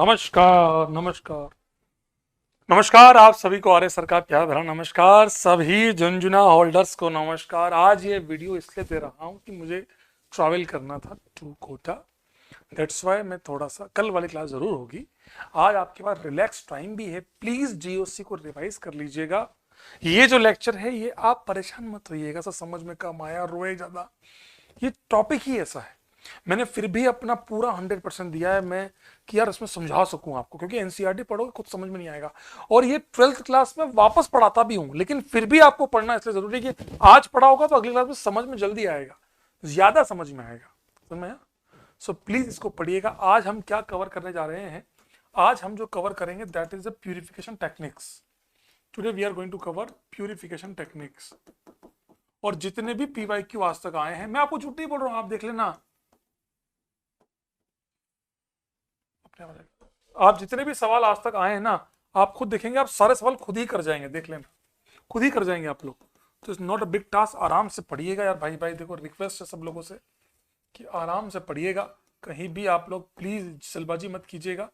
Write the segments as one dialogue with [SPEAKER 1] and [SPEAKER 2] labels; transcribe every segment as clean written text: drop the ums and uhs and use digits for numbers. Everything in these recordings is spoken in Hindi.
[SPEAKER 1] नमस्कार नमस्कार नमस्कार। आप सभी को आर्य सर का प्यार भरा नमस्कार। सभी झुंझुना होल्डर्स को नमस्कार। आज ये वीडियो इसलिए दे रहा हूँ कि मुझे ट्रैवल करना था टू कोटा। दैट्स वाई मैं थोड़ा सा, कल वाली क्लास जरूर होगी। आज आपके पास रिलैक्स टाइम भी है, प्लीज जीओसी को रिवाइज कर लीजिएगा। ये जो लेक्चर है ये आप परेशान मत होइएगा, सब समझ में कम आया रोए ज्यादा, ये टॉपिक ही ऐसा है। मैंने फिर भी अपना पूरा 100% दिया है मैं, कि यार इसमें समझा सकूं आपको, क्योंकि एनसीईआरटी पढ़ोगे खुद समझ में नहीं आएगा। और ये 12th क्लास में वापस पढ़ाता भी हूं, लेकिन फिर भी आपको पढ़ना इसलिए जरूरी है कि आज पढ़ा होगा तो अगली क्लास में समझ में जल्दी आएगा, ज्यादा समझ में आएगा। समझ में आया? सो प्लीज इसको पढ़िएगा। आज हम क्या कवर करने जा रहे हैं? आज हम जो कवर करेंगे that is the purification techniques. Today we are going to cover purification techniques. और जितने भी पीवाईक्यू आज तक आए हैं, मैं आपको झूठ नहीं बोल रहा हूं, आप देख लेना। आप जितने भी सवाल आज तक आए हैं ना, आप खुद देखेंगे, आप सारे सवाल खुद ही कर जाएंगे, देख लेना, खुद ही कर जाएंगे आप लोग। तो it's not a big task. आराम से पढ़िएगा यार भाई भाई। देखो, रिक्वेस्ट है सब लोगों से कि आराम से पढ़िएगा। कहीं भी आप लोग प्लीज जल्दबाजी मत कीजिएगा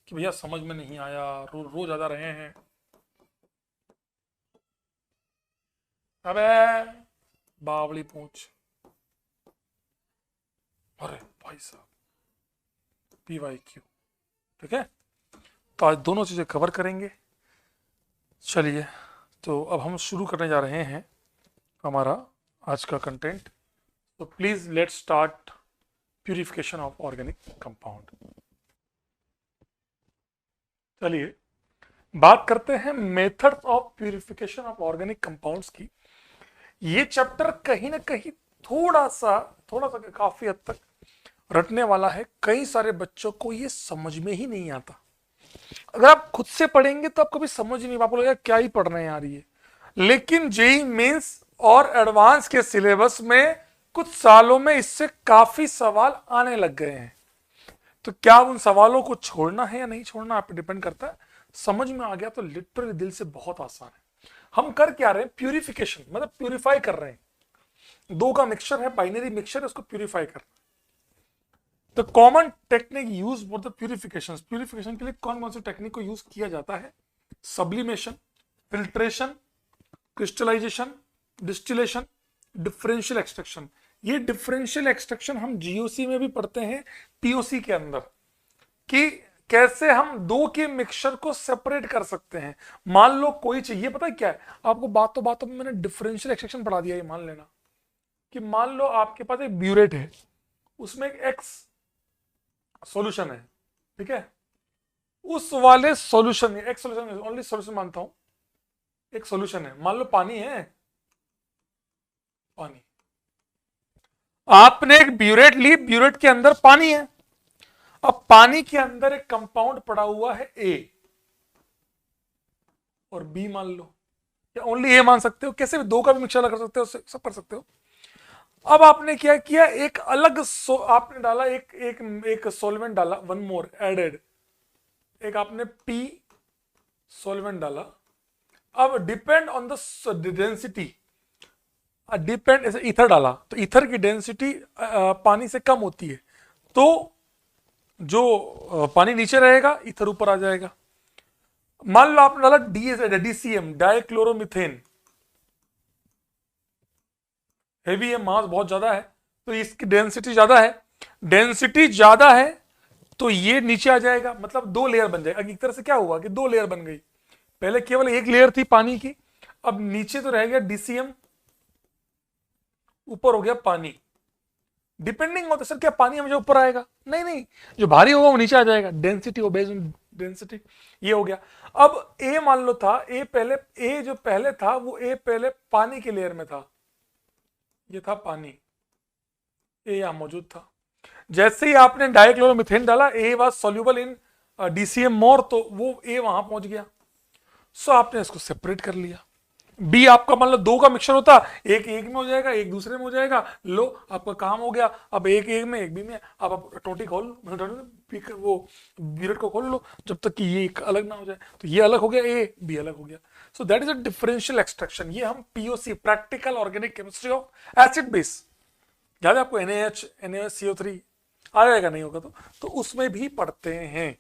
[SPEAKER 1] कि भैया समझ में नहीं आया, रो ज्यादा रहे हैं। अबे बावली पूछ। अरे भाई साहब, पीवाईक्यू, ठीक है। तो आज दोनों चीजें कवर करेंगे। चलिए, तो अब हम शुरू करने जा रहे हैं हमारा आज का कंटेंट। तो please let's start purification of organic compound. चलिए, बात करते हैं methods of purification of organic compounds की। ये चैप्टर कहीं ना कहीं थोड़ा सा काफी हद तक रटने वाला है। कई सारे बच्चों को ये समझ में ही नहीं आता। अगर आप खुद से पढ़ेंगे तो आपको भी समझ नहीं, आपको लगेगा क्या ही पढ़ रहे हैं यार ये। लेकिन जेई मेंस और एडवांस के सिलेबस में कुछ सालों में इससे काफी सवाल आने लग गए हैं। तो क्या उन सवालों को छोड़ना है या नहीं छोड़ना, आप पे डिपेंड करता है। समझ में आ गया तो लिटरली दिल से बहुत आसान है। हम कर क्या रहे हैं? प्यूरिफिकेशन, मतलब प्यूरिफाई कर रहे हैं। दो का मिक्सचर है, बाइनरी मिक्सचर है, उसको प्यूरिफाई कर। The common technique use for the purification. Purification के लिए कौन कौन सी टेक्निक को यूज किया जाता है? Sublimation, filtration, crystallization, distillation, differential extraction. ये डिफरेंशियल एक्सट्रैक्शन हम जीओसी में भी पढ़ते हैं, पीओसी के अंदर, कि कैसे हम दो के मिक्सचर को सेपरेट कर सकते हैं। मान लो कोई चाहिए, पता है क्या है आपको, बातों बातों में मैंने डिफरेंशियल एक्सट्रैक्शन पढ़ा दिया। ये मान लेना कि मान लो आपके पास एक ब्यूरेट है, उसमें एक एक्स सॉल्यूशन है, ठीक है। उस वाले सॉल्यूशन, एक सॉल्यूशन, ओनली सॉल्यूशन मानता हूं, एक सॉल्यूशन है, मान लो पानी है। पानी, आपने एक ब्यूरेट ली, ब्यूरेट के अंदर पानी है। अब पानी के अंदर एक कंपाउंड पड़ा हुआ है ए और बी मान लो, या ओनली ए मान सकते हो, कैसे भी दो का भी मिक्सचर कर सकते हो, सब कर सकते हो। अब आपने क्या किया, एक अलग आपने डाला, एक सॉल्वेंट डाला, वन मोर एडेड, एक आपने पी सॉल्वेंट डाला। अब depend on the density, depend, ऐसे ईथर डाला तो ईथर की डेंसिटी पानी से कम होती है, तो जो पानी नीचे रहेगा, ईथर ऊपर आ जाएगा। मान लो आपने डाला डीसीएम, डाइक्लोरोमीथेन, हेवी है, मास बहुत ज्यादा है, तो इसकी डेंसिटी ज्यादा है। डेंसिटी ज्यादा है तो ये नीचे आ जाएगा, मतलब दो लेयर बन जाएगा। एक तरह से क्या हुआ कि दो लेयर बन गई। पहले केवल एक लेयर थी पानी की, अब नीचे तो रह गया डीसीएम, ऊपर हो गया पानी। डिपेंडिंग होता है सर, क्या पानी हमेशा ऊपर आएगा? नहीं नहीं, जो भारी होगा वो नीचे आ जाएगा। डेंसिटी हो, बेस्ड ऑन डेंसिटी। ये हो गया। अब ए मान लो था, ए जो पहले था वो ए पहले पानी के लेयर में था, ये था पानी, ए यहां मौजूद था। जैसे ही आपने डाइक्लोरोमीथेन डाला, A was soluble in DCM more, तो वो ए वहां पहुंच गया। सो आपने इसको सेपरेट कर लिया। बी आपका मान लो दो का मिक्सचर होता, एक एक में हो जाएगा, एक दूसरे में हो जाएगा। लो आपका काम हो गया। अब एक एक में, एक बी में, अब आप टोटी खोल लो, वो बीरट को खोल लो, जब तक कि ये अलग ना हो जाए। तो ये अलग हो गया, ए बी अलग हो गया। So that is a differential extraction. ये हम POC, practical organic chemistry of acid base, याद है आपको, NaH, NaCO3 आ जाएगा, नहीं होगा तो उसमें भी पढ़ते हैं।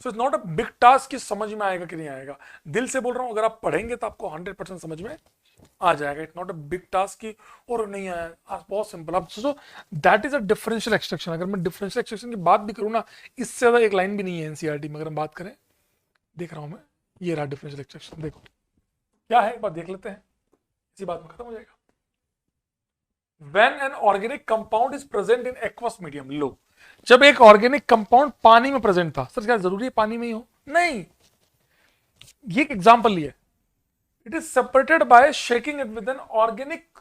[SPEAKER 1] So it's not a big task कि समझ में आएगा कि नहीं आएगा। दिल से बोल रहा हूं, अगर आप पढ़ेंगे तो आपको 100% समझ में आ जाएगा। It's not a big task की और नहीं आया, बहुत सिंपल। आप सोचो that is a differential extraction. अगर मैं डिफरेंशियल एक्सट्रैक्शन की बात भी करूँ ना, इससे ज्यादा एक लाइन भी नहीं है एनसीईआरटी में अगर हम बात करें। देख रहा हूं मैं, ये रहा डिफरेंशियल एक्सट्रैक्शन, देखो क्या है, एक बार देख लेते हैं, इसी बात में खत्म हो जाएगा। When an organic compound is present in aqueous medium, लो, जब एक ऑर्गेनिक कंपाउंड पानी में प्रेजेंट था। सर क्या जरूरी है पानी में ही हो? नहीं, ये एक एग्जांपल लिया। It is separated by shaking it with an organic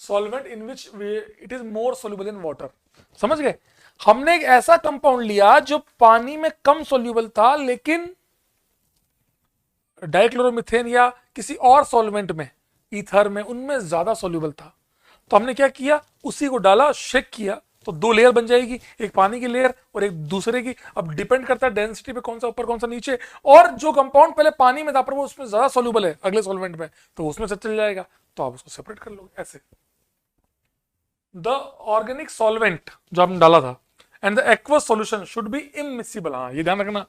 [SPEAKER 1] solvent in which it is more soluble in water. समझ गए? हमने एक ऐसा कंपाउंड लिया जो पानी में कम सोल्यूबल था, लेकिन डाइक्लोरोमीथेन या किसी और सॉल्वेंट में, ईथर में, उनमें ज्यादा सोल्यूबल था। तो हमने क्या किया, उसी को डाला, शेक किया, तो दो लेयर बन जाएगी, एक पानी की लेयर और एक दूसरे की। अब डिपेंड करता है डेंसिटी पे, कौन सा ऊपर कौन सा नीचे। और जो कंपाउंड पहले पानी में था पर वो उसमें ज्यादा सोल्यूबल है अगले सॉल्वेंट में, तो उसमें से चल जाएगा, तो आप उसको सेपरेट कर लोगे ऐसे। द ऑर्गेनिक सॉल्वेंट जो आपने डाला था and the aqueous solution should be immiscible. हाँ, ये ध्यान रखना।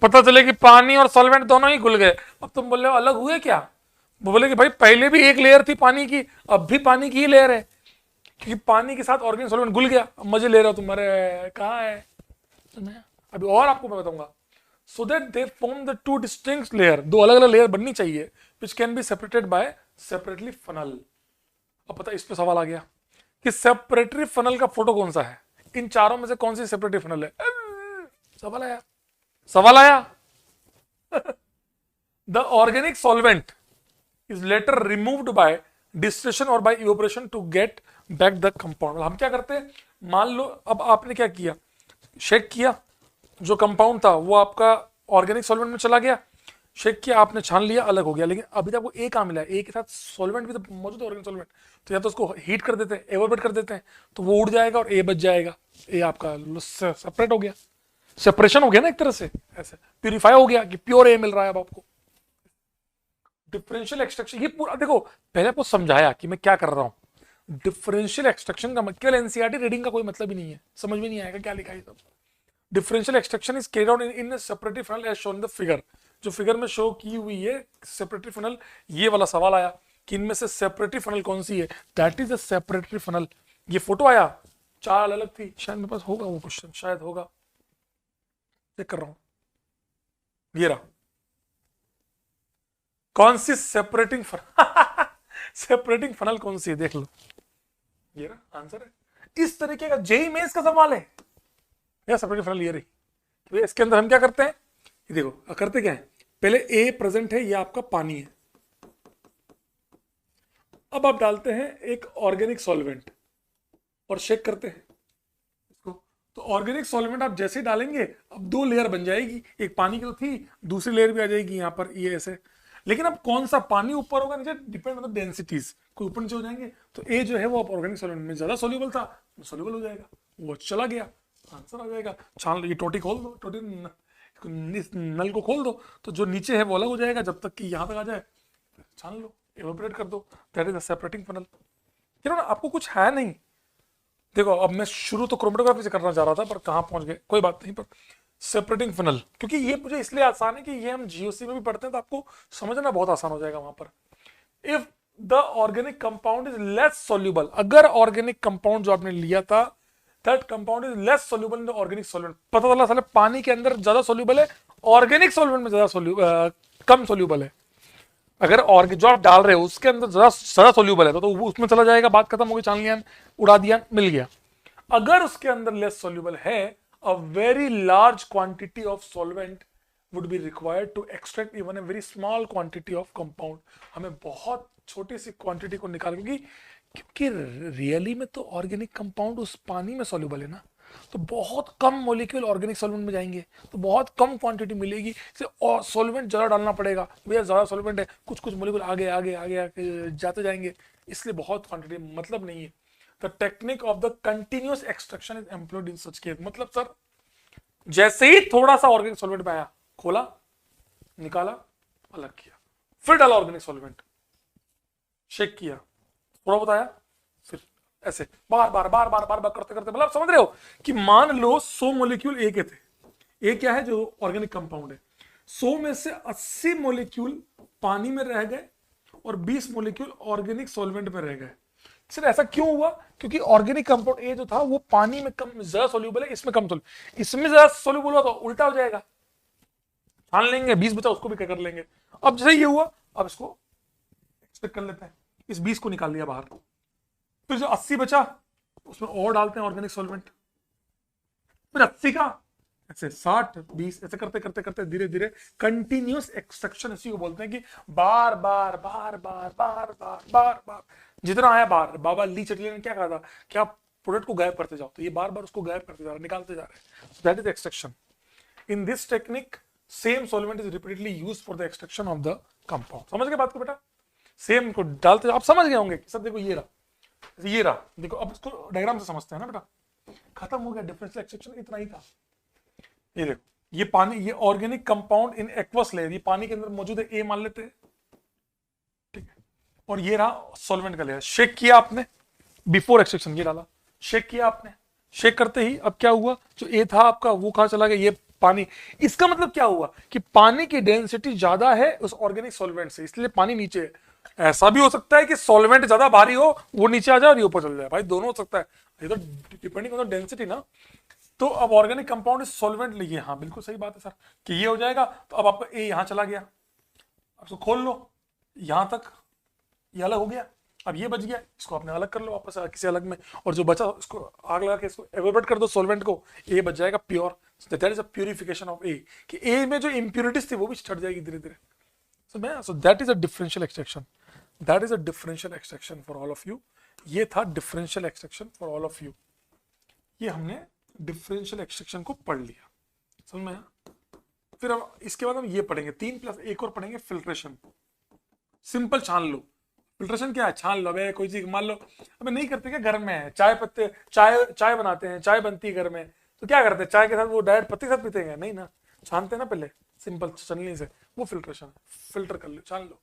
[SPEAKER 1] पता चले कि पानी और सॉल्वेंट दोनों ही घुल गए, अब तुम बोल रहे हो अलग हुए क्या? वो बोले कि भाई पहले भी एक लेयर थी पानी की, अब भी पानी की ही लेयर है, क्योंकि पानी के साथ ऑर्गेनिक सॉल्वेंट घुल गया। अब मजे ले रहे हो तुम्हारे, कहाँ है? अभी और आपको मैं बताऊंगा। So that they form the two distinct layer, दो अलग अलग लेयर बननी चाहिए, which can be separated by separately funnel. अब पता, इस पे सवाल आ गया कि सेपरेटरी फनल का फोटो कौन सा है, इन चारों में से कौन सी सेपरेटरी फनल है? सवाल आया, सवाल आया। The organic solvent is later removed by distillation or by evaporation to get back the compound। हम क्या करते हैं, मान लो अब आपने क्या किया, शेक किया, जो कंपाउंड था वो आपका ऑर्गेनिक सॉल्वेंट में चला गया, शेक किया आपने, छान लिया, अलग हो गया, लेकिन अभी तक वो ए कहाँ मिला है? ए के साथ सॉल्वेंट भी तो मौजूद है, ऑर्गेनिक सॉल्वेंट। तो या तो उसको हीट कर देते हैं, एवोपरेट कर देते हैं, तो वो उड़ जाएगा और ए बच जाएगा। ए आपका सेपरेट हो गया, सेपरेशन हो गया ना एक तरह से, ऐसे प्यूरिफाई हो गया कि प्योर ए मिल रहा है अब आपको। डिफरेंशियल एक्सट्रैक्शन, ये पूरा देखो, पहले आपको समझाया कि मैं क्या कर रहा हूं। डिफरेंशियल एक्सट्रैक्शन का केवल एनसीईआरटी रीडिंग का कोई मतलब ही नहीं है, समझ में नहीं आएगा क्या लिखा है सब। Differential extraction is carried out in separatory funnel as shown in the figure. जो फिगर में शो की हुई है सेपरेटरी फनल, ये वाला सवाल आया कि इनमें से सेपरेटरी फनल कौन सी है, दैट इज अ सेपरेटरी फनल। ये फोटो आया, चार अलग अलग थी, शायद मेरे पास होगा वो क्वेश्चन, शायद होगा, चेक कर रहा हूं। ये रहा, कौन सी सेपरेटिंग फनल सेपरेटिंग फनल कौन सी है, देख लो, ये रहा आंसर है। इस तरीके का जेई मेंस का सवाल है या सेपरेटिंग फनल ये रही। तो इसके अंदर हम क्या करते हैं, ये देखो करते क्या है, पहले ए प्रेजेंट है, ये आपका पानी है, अब आप डालते हैं एक ऑर्गेनिक सॉल्वेंट और शेक करते हैं इसको। तो ऑर्गेनिक सॉल्वेंट आप जैसे डालेंगे, अब दो लेयर बन जाएगी, एक पानी की तो थी, दूसरी लेयर भी आ जाएगी यहाँ पर, ये ऐसे। लेकिन अब कौन सा पानी ऊपर होगा नीचे, डिपेंड ऑन द डेंसिटीज, कोई ऊपर नीचे हो जाएंगे, तो ए जो है वो ऑर्गेनिक सॉल्वेंट में ज्यादा सोल्यूबल था, सोल्यूबल हो जाएगा, वो चला गया, आंसर आ जाएगा। छान लो, ये टोटी खोल दो, टोटी नल को खोल दो, तो जो नीचे है वो अलग हो जाएगा, जब तक कि यहाँ तक आ जाए छान लो, एवोपरेट कर दो, that is a separating funnel. ना आपको कुछ है नहीं। देखो अब मैं शुरू तो क्रोमेटोग्राफी से करना चाह रहा था, पर कहाँ पहुंच गए, कोई बात नहीं। पर सेपरेटिंग फनल, क्योंकि ये मुझे इसलिए आसान है कि ये हम जीओसी में भी पढ़ते हैं, तो आपको समझना बहुत आसान हो जाएगा वहां पर। If the organic compound is less soluble, अगर ऑर्गेनिक कंपाउंड जो आपने लिया था, that compound is less soluble in the organic solvent, पता चला साले पानी के अंदर ज्यादा सोल्यूबल है, ऑर्गेनिक सॉल्वेंट में ज्यादा कम सोल्यूबल है। अगर जो आप डाल रहे हो उसके अंदर ज्यादा सोल्यूबल है तो वो उसमें चला जाएगा, बात खत्म हो गई, छान लिया, उड़ा दिया, मिल गया। अगर उसके अंदर लेस सोल्यूबल है, a very large quantity of solvent would be required to extract even a very small quantity of compound। हमें बहुत छोटी सी क्वांटिटी को निकाल, क्योंकि रियली में तो ऑर्गेनिक कंपाउंड उस पानी में सॉल्युबल है ना, तो बहुत कम मॉलिक्यूल ऑर्गेनिक सॉल्वेंट में जाएंगे, तो बहुत कम क्वांटिटी मिलेगी, और सॉल्वेंट ज़्यादा डालना पड़ेगा, भैया ज़्यादा सॉल्वेंट है, कुछ कुछ मॉलिक्यूल आगे आगे आगे आगे जाते जाएंगे, इसलिए बहुत क्वांटिटी मतलब नहीं है। The technique of the continuous extraction is employed in such case, मतलब सर जैसे ही थोड़ा सा ऑर्गेनिक सॉल्वेंट में आया, खोला, निकाला, अलग किया, फिर डाला ऑर्गेनिक सॉल्वेंट, शेक किया, थोड़ा बताया, फिर ऐसे बार बार बार बार बार बार करते करते, मतलब समझ रहे हो कि मान लो 100 मॉलिक्यूल ए के थे, ए क्या है, जो ऑर्गेनिक कंपाउंड है, 100 में से 80 मोलिक्यूल पानी में रह गए और 20 मोलिक्यूल ऑर्गेनिक सॉल्वेंट में रह गए। सर ऐसा क्यों हुआ? क्योंकि ऑर्गेनिक कंपाउंड ए जो था वो पानी में कम ज्यादा सोल्यूबल है, इसमें कम सोल्यूबल, इसमें ज्यादा सोल्यूबल हुआ तो उल्टा हो जाएगा, छान लेंगे, 20 बचा उसको भी क्या कर लेंगे। अब जैसे ये हुआ, अब इसको एक्सपेक्ट कर लेते हैं, इस 20 को निकाल दिया बाहर, फिर जो 80 बचा उसमें और डालते हैं ऑर्गेनिक सॉल्वेंट, फिर 80 का ऐसे 60 20 ऐसे करते करते करते धीरे धीरे कंटिन्यूस एक्सट्रैक्शन, इसी को बोलते हैं कि बार बार बार बार बार बार बार बार जितना आया बार, बाबा ली चटली ने क्या कहा था कि आप प्रोडक्ट को गायब करते जाओ, तो ये बार बार उसको गायब करते जा रहे, निकालते जा रहे, so that is extraction. In this technique same solvent is repeatedly used for the extraction of the compound. समझ गए बात को बेटा? सेम को डालते आप समझ गए होंगे सब। देखो ये रहा, ये रहा, देखो अब इसको डायग्राम से समझते हैं ना बेटा, खत्म हो गया डिफरेंशियल एक्सट्रैक्शन, इतना ही था। ये देखो, ये पानी, ये organic compound in aqueous layer, ये पानी के अंदर मौजूद है, ए मान लेते हैं, ठीक है, और ये रहा सॉल्वेंट का लेयर। शेक किया आपने बिफोर एक्सट्रैक्शन, ये डाला, शेक किया आपने, शेक करते ही अब क्या हुआ, जो ए था आपका वो कहां चला गया, ये पानी। इसका मतलब क्या हुआ कि पानी की डेंसिटी ज्यादा है उस ऑर्गेनिक सॉल्वेंट से, इसलिए पानी नीचे है। ऐसा भी हो सकता है कि सॉल्वेंट ज्यादा भारी हो, वो नीचे आ जाए और ये ऊपर चल जाए, भाई दोनों हो सकता है, ये तो डिपेंडिंग ऑन द डेंसिटी ना। तो अब ऑर्गेनिक कंपाउंड इज सॉल्वेंट लीजिए, हाँ बिल्कुल सही बात है सर कि ये हो जाएगा। तो अब आपका ए यहां चला गया, अब इसको खोल लो, यहां तक ये अलग हो गया, अब ये बच गया, इसको आपने अलग कर लो वापस किसी अलग में, और जो बचा इसको आग लगा के इसको एवोपरेट कर दो सॉल्वेंट को, ए बच जाएगा pure. That is a purification of A, कि ए में जो इंप्यूरिटीज थी वो भी छट जाएगी धीरे धीरे। So that is a differential extraction, that is a differential extraction for all of you. ये था differential extraction for all of you, ये हमने डिफरेंशियल एक्सट्रैक्शन को पढ़ लिया, समझ में आया? फिर अब इसके बाद हम ये पढ़ेंगे 3+1 और पढ़ेंगे फिल्ट्रेशन। सिंपल छान लो, फिल्ट्रेशन क्या है, छान लो। अबे कोई चीज मान लो अबे नहीं करते क्या, घर में है चाय पत्ते, चाय चाय बनाते हैं, चाय बनती है घर में, तो क्या करते हैं चाय के साथ वो डायरेक्ट पत्ती के साथ पीते हैं, नहीं ना, छानते हैं ना पहले सिंपल छलनी से, वो फिल्ट्रेशन है। फिल्टर कर लो, छान लो।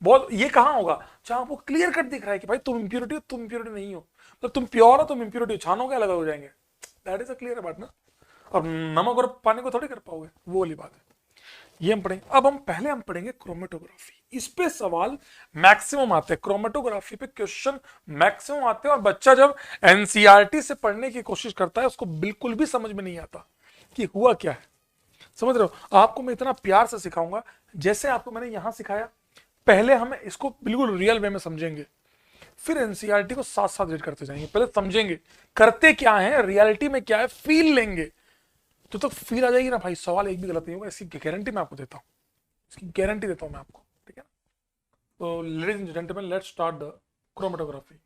[SPEAKER 1] बहुत ये कहाँ होगा जहां वो क्लियर कट दिख रहा है कि भाई तुम इंप्योरिटी हो, तुम इंप्योरिटी नहीं हो, तो तुम प्योर हो, तुम इंप्योरिटी हो, छानोगे अलग हो जाएंगे, दैट इज अ क्लियर बात ना। अब नमक और पानी को थोड़ी कर पाओगे, वो वाली बात है। ये हम पढ़ेंगे। अब हम पढ़ेंगे क्रोमेटोग्राफी, इस पे सवाल मैक्सिमम आते हैं, क्रोमेटोग्राफी पे क्वेश्चन मैक्सिमम आते हैं, और बच्चा जब एनसीईआरटी से पढ़ने की कोशिश करता है उसको बिल्कुल भी समझ में नहीं आता कि हुआ क्या है। समझ रहे हो? आपको मैं इतना प्यार से सिखाऊंगा, जैसे आपको मैंने यहां सिखाया, पहले हम इसको बिल्कुल रियल वे में समझेंगे, फिर एनसीईआरटी को साथ साथ रीड करते जाएंगे। पहले समझेंगे करते क्या है, रियलिटी में क्या है, फील लेंगे, तो फील आ जाएगी ना भाई, सवाल एक भी गलत नहीं होगा, इसकी गारंटी मैं आपको देता हूं, इसकी गारंटी देता हूं मैं आपको, ठीक है? तो ladies and gentleman, let's start the chromatography.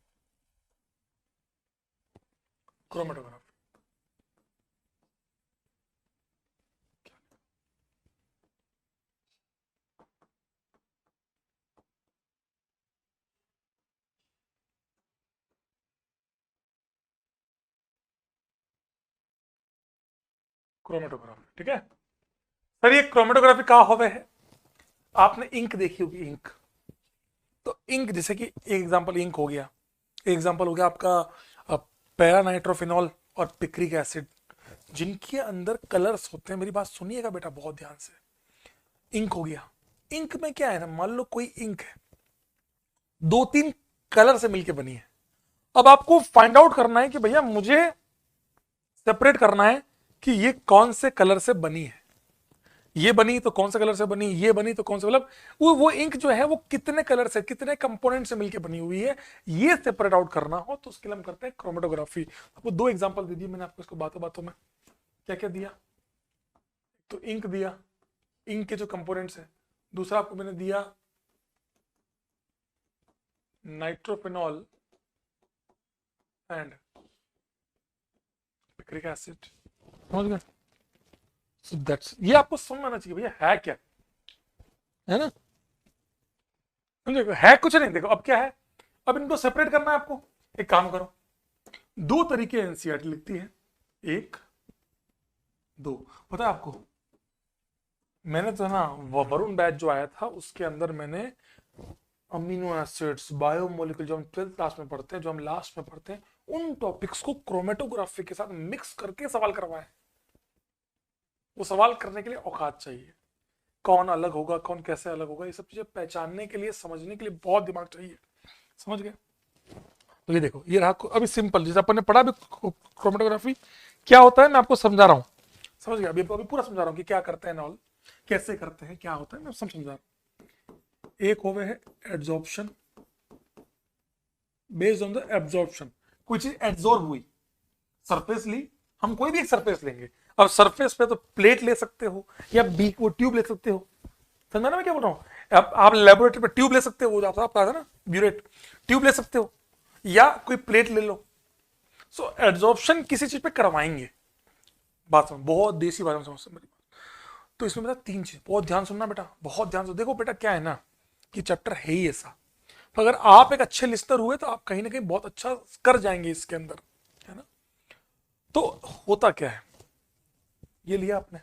[SPEAKER 1] Chromatography chromatography ठीक है सर। ये क्रोमेटोग्राफी कहा होवे है, आपने इंक देखी होगी, इंक। तो इंक जैसे कि एक एग्जांपल इंक हो गया, एक एग्जांपल हो गया आपका पैरा नाइट्रोफिनॉल और पिक्रिक एसिड, जिनके अंदर कलर्स होते हैं। मेरी बात सुनिएगा बेटा बहुत ध्यान से। इंक हो गया, इंक में क्या है ना, मान लो कोई इंक है 2-3 कलर से मिलके बनी है। अब आपको फाइंड आउट करना है कि भैया मुझे सेपरेट करना है कि ये कौन से कलर से बनी है, ये बनी तो कौन से कलर से बनी, ये बनी तो कौन से, मतलब वो इंक जो है वो कितने कलर से, कितने कंपोनेंट से मिलकर बनी हुई है, ये सेपरेट आउट करना हो तो उसके लिए हम करते हैं क्रोमेटोग्राफी। आपको 2 एग्जांपल दे दिए मैंने आपको इसको बातों बातों में। क्या क्या दिया? तो इंक दिया, इंक के जो कंपोनेंट्स है। दूसरा आपको मैंने दिया नाइट्रोफिनॉल एंड पिक्रिक एसिड, समझ गए? सो दैट्स, ये आपको समझ में आना चाहिए भैया है क्या, है ना? समझे? है कुछ नहीं। देखो अब क्या है, अब इनको सेपरेट करना है आपको। एक काम करो, 2 तरीके एनसीईआरटी लिखती है, 1 2। पता है आपको, मैंने तो ना वरुण बैच जो आया था उसके अंदर मैंने अमीनो एसिड्स, बायोमोलिक्यूल, जो हम 12th क्लास में पढ़ते हैं, जो हम लास्ट में पढ़ते हैं, उन टॉपिक्स को क्रोमेटोग्राफी के साथ मिक्स करके सवाल करवाए। वो सवाल करने के लिए औकात चाहिए। कौन अलग होगा, कौन कैसे अलग होगा, ये सब चीजें पहचानने के लिए, समझने के लिए बहुत दिमाग चाहिए। समझ गए? तो ये देखो, ये रहा अभी सिंपल, जैसे अपन ने पढ़ा अभी क्रोमेटोग्राफी क्या होता है, मैं आपको समझा रहा हूँ। समझ गया? अभी पूरा समझा रहा हूँ कि क्या करते हैं नॉल, कैसे करते हैं, क्या होता है, मैं सब समझा रहा हूँ। एक हो गए है adsorption, based on the absorption, कोई चीज एब्जॉर्ब हुई, सरफेस ली, हम कोई भी एक सरफेस लेंगे। अब सरफेस पे तो प्लेट ले सकते हो या बी वो ट्यूब ले सकते हो। समझा ना मैं क्या बोल रहा हूँ? आप लेबोरेटरी में ट्यूब ले सकते हो, आपको पता था ना, ब्यूरेट, ट्यूब ले सकते हो या कोई प्लेट ले लो। सो एड्जॉर्प्शन किसी चीज पे करवाएंगे। बात समझ, बहुत देसी बात में समझ मेरी बात। तो इसमें बेटा तीन चीज, बहुत ध्यान सुनना बेटा, बहुत ध्यान से देखो बेटा। क्या है ना कि चैप्टर है ही ऐसा, तो अगर आप एक अच्छे लिस्टर हुए तो आप कहीं ना कहीं बहुत अच्छा कर जाएंगे इसके अंदर, है ना। तो होता क्या है, ये लिया आपने,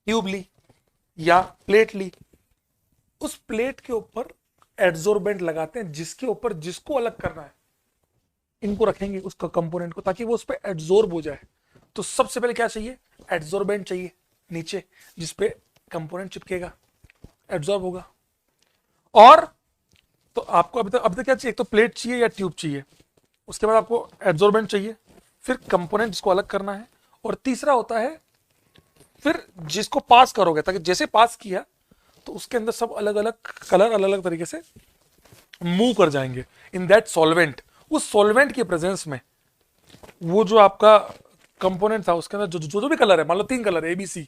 [SPEAKER 1] ट्यूब ली या प्लेट ली, उस प्लेट के ऊपर एड्सोर्बेंट लगाते हैं, जिसके ऊपर जिसको अलग करना है इनको रखेंगे, उसका कंपोनेंट को, ताकि वो उस पर एड्सोर्ब हो जाए। तो सबसे पहले क्या चाहिए, एड्सोर्बेंट चाहिए नीचे, जिसपे कंपोनेंट चिपकेगा, एड्सॉर्ब होगा। और तो आपको अभी तक क्या चाहिए, एक तो प्लेट चाहिए या ट्यूब चाहिए, उसके बाद आपको एड्सोर्बेंट चाहिए, फिर कंपोनेंट जिसको अलग करना है, और तीसरा होता है फिर जिसको पास करोगे, ताकि जैसे पास किया तो उसके अंदर सब अलग अलग कलर अलग अलग तरीके से मूव कर जाएंगे इन दैट सॉल्वेंट। उस सॉल्वेंट की प्रेजेंस में वो जो आपका कंपोनेंट था उसके अंदर जो भी कलर है, मान लो 3 कलर है ABC,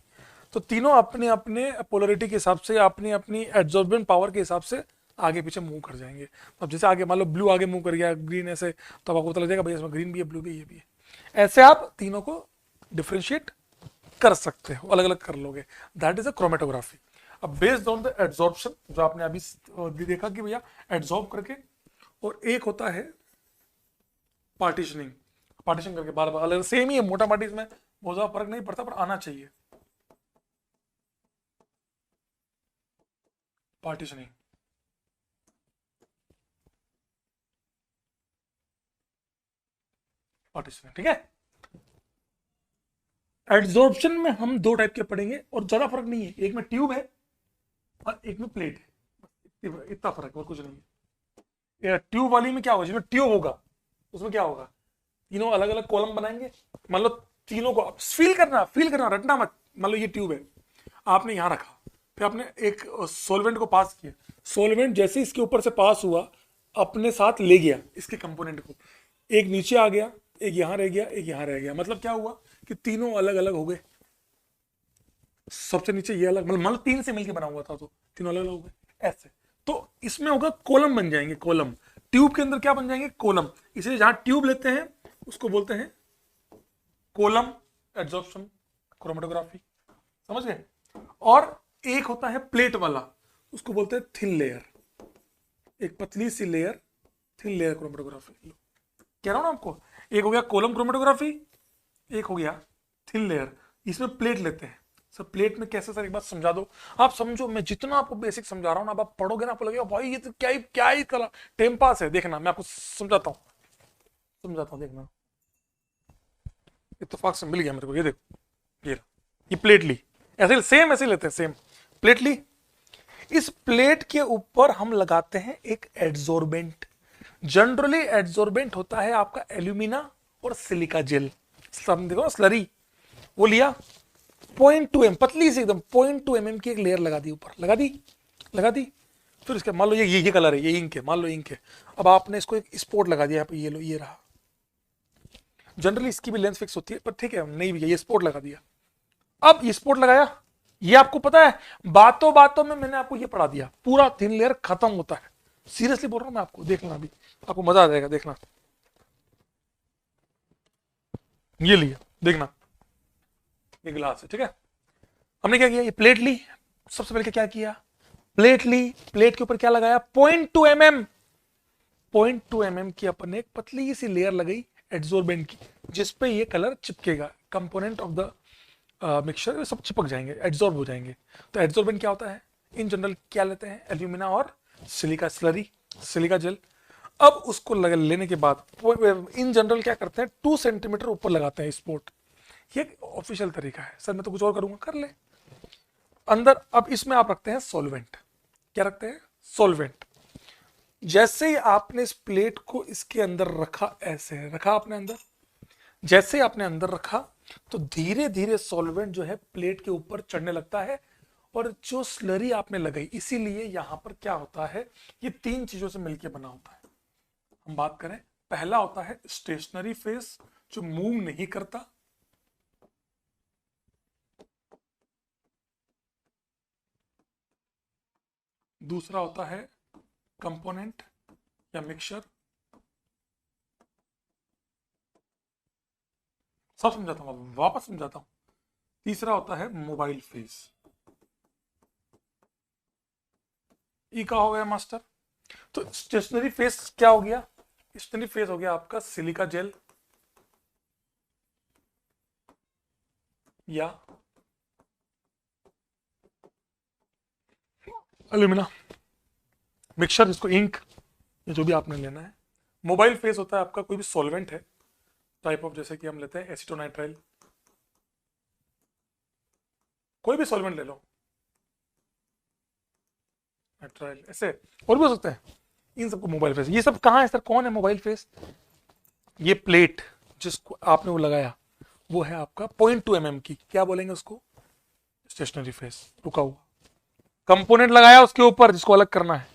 [SPEAKER 1] तो तीनों अपने अपने पोलरिटी के हिसाब से, अपनी अपनी एड्सॉर्बेंट पावर के हिसाब से आगे पीछे मूव कर जाएंगे। अब जैसे आगे मान लो ब्लू आगे मूव कर गया, ग्रीन ऐसे, तो आपको पता लग जाएगा भाई इसमें ग्रीन भी है, ब्लू भी है, ये भी है। ऐसे आप तीनों को डिफ्रेंशिएट कर सकते हो, अलग अलग कर लोगे। That is a chromatography. अब बेस्ड ऑन द एड्सॉर्प्शन, जो आपने अभी देखा कि भैया एड्सॉर्ब करके, और एक होता है पार्टीशनिंग, पार्टीशन करके बार बार अलग, सेम ही है मोटा माटी, इसमें बहुत ज्यादा फर्क नहीं पड़ता, पर आना चाहिए। पार्टीशनिंग, पार्टीशनिंग, ठीक है। एड्सॉर्प्शन में हम 2 टाइप के पढ़ेंगे और ज्यादा फर्क नहीं है, एक में ट्यूब है और एक में प्लेट है, इतना फर्क है और कुछ नहीं है। ट्यूब वाली में क्या होगा, जिसमें ट्यूब होगा उसमें क्या होगा, तीनों अलग अलग कॉलम बनाएंगे। मान लो तीनों को फील करना, रटना मत। मान लो ये ट्यूब है, आपने यहां रखा, फिर आपने एक सोलवेंट को पास किया, सोलवेंट जैसे इसके ऊपर से पास हुआ अपने साथ ले गया इसके कंपोनेंट को, एक नीचे आ गया, एक यहां रह गया, एक यहां रह गया। मतलब क्या हुआ कि तीनों अलग अलग हो गए। सबसे नीचे ये अलग, मतलब मान लो 3 से मिलकर बना हुआ था, तो तीनों अलग अलग हो गए ऐसे। तो इसमें होगा कॉलम बन जाएंगे, कॉलम। ट्यूब के अंदर क्या बन जाएंगे, कॉलम। इसलिए जहां ट्यूब लेते हैं उसको बोलते हैं कॉलम एड्सॉर्प्शन क्रोमेटोग्राफी। समझ गए? और एक होता है प्लेट वाला, उसको बोलते हैं थिन लेयर, एक पतली सी लेयर, थिन लेयर क्रोमेटोग्राफी। कह रहा हूं ना आपको, एक हो गया कॉलम क्रोमेटोग्राफी, एक हो गया थिन लेयर। इसमें प्लेट लेते हैं। सर प्लेट में कैसे, सर एक बात समझा दो। आप समझो, मैं जितना आपको बेसिक समझा रहा हूं ना, आप पढ़ोगे ना, आपको लगेगा भाई ये तो क्या ही कला टाइम पास है। देखना मैं आपको समझाता हूं देखना। इत्तेफाक से मिल गया मेरे को, ये देखो, ये प्लेट ली, ऐसे सेम ऐसे लेते हैं, सेम प्लेट ली। इस प्लेट के ऊपर हम लगाते हैं एक एड्सॉर्बेंट। जनरली एड्सॉर्बेंट होता है आपका एल्यूमिना और सिलिका जेल, देखो ना स्लरी, वो लिया 0.2 mm, पतली सी एकदम 0.2 mm की एक लेयर लगा दी ऊपर, लगा दी। फिर इसके मान लो ये कलर है, ये इंक है, मान लो इंक है। अब आपने इसको एक स्पॉट लगा दिया यहाँ पे, ये लो, ये रहा। जनरली इसकी भी लेंथ फिक्स होती है, पर ठीक है नहीं भी, ये स्पॉट लगा दिया। अब ये स्पॉट लगाया, ये आपको पता है, बातों बातों में मैंने आपको ये पढ़ा दिया, पूरा थिन लेयर खत्म होता है। सीरियसली बोल रहा हूं मैं आपको, देखना अभी आपको मजा आ जाएगा, देखना। ये लिया, देखना, ये गिलास है, ठीक है। हमने क्या किया, ये प्लेट ली, सबसे पहले क्या किया, प्लेट ली, प्लेट के ऊपर क्या लगाया, 0.2 mm, 0.2 mm की अपन ने एक पतली सी लेयर लगाई एड्सॉर्बेंट की, जिसपे ये कलर चिपकेगा, कंपोनेंट ऑफ द मिक्सचर सब चिपक जाएंगे, एड्सॉर्ब हो जाएंगे। तो एड्सॉर्बेंट क्या होता है, इन जनरल क्या लेते हैं, एल्यूमिना और सिलिका स्लरी, सिलिका जेल। अब उसको लेने के बाद इन जनरल क्या करते हैं, 2 सेंटीमीटर ऊपर लगाते हैं स्पॉट, ये ऑफिशियल तरीका है। सर मैं तो कुछ और करूंगा, कर ले अंदर। अब इसमें आप रखते हैं सॉल्वेंट। क्या रखते हैं? सॉल्वेंट। जैसे ही आपने इस प्लेट को इसके अंदर रखा, ऐसे रखा आपने अंदर, जैसे ही आपने अंदर रखा तो धीरे धीरे सॉल्वेंट जो है प्लेट के ऊपर चढ़ने लगता है, और जो स्लरी आपने लगाई, इसीलिए यहां पर क्या होता है, ये तीन चीजों से मिलकर बना होता है। हम बात करें, पहला होता है स्टेशनरी फेस जो मूव नहीं करता, दूसरा होता है कंपोनेंट या मिक्सचर, सब समझाता हूं, वापस समझाता हूं, तीसरा होता है मोबाइल फेस। ई का हो गया मास्टर। तो स्टेशनरी फेस क्या हो गया? स्टेशनरी फेस हो गया आपका सिलिका जेल या एल्यूमिना मिक्सचर, जिसको इंक या जो भी आपने लेना है। मोबाइल फेस होता है आपका कोई भी सॉल्वेंट है, टाइप ऑफ, जैसे कि हम लेते हैं एसिटोनाइट्राइल, कोई भी सॉल्वेंट ले लो, नाइट्राइल, ऐसे और भी हो सकता है। इन सबको मोबाइल फेस। ये सब कहाँ है सर? कौन है मोबाइल फेस? ये प्लेट जिसको आपने वो लगाया वो है आपका 0.2 mm की, क्या बोलेंगे उसको? स्टेशनरी फेस, रुका हुआ। कंपोनेंट लगाया उसके ऊपर जिसको अलग करना है,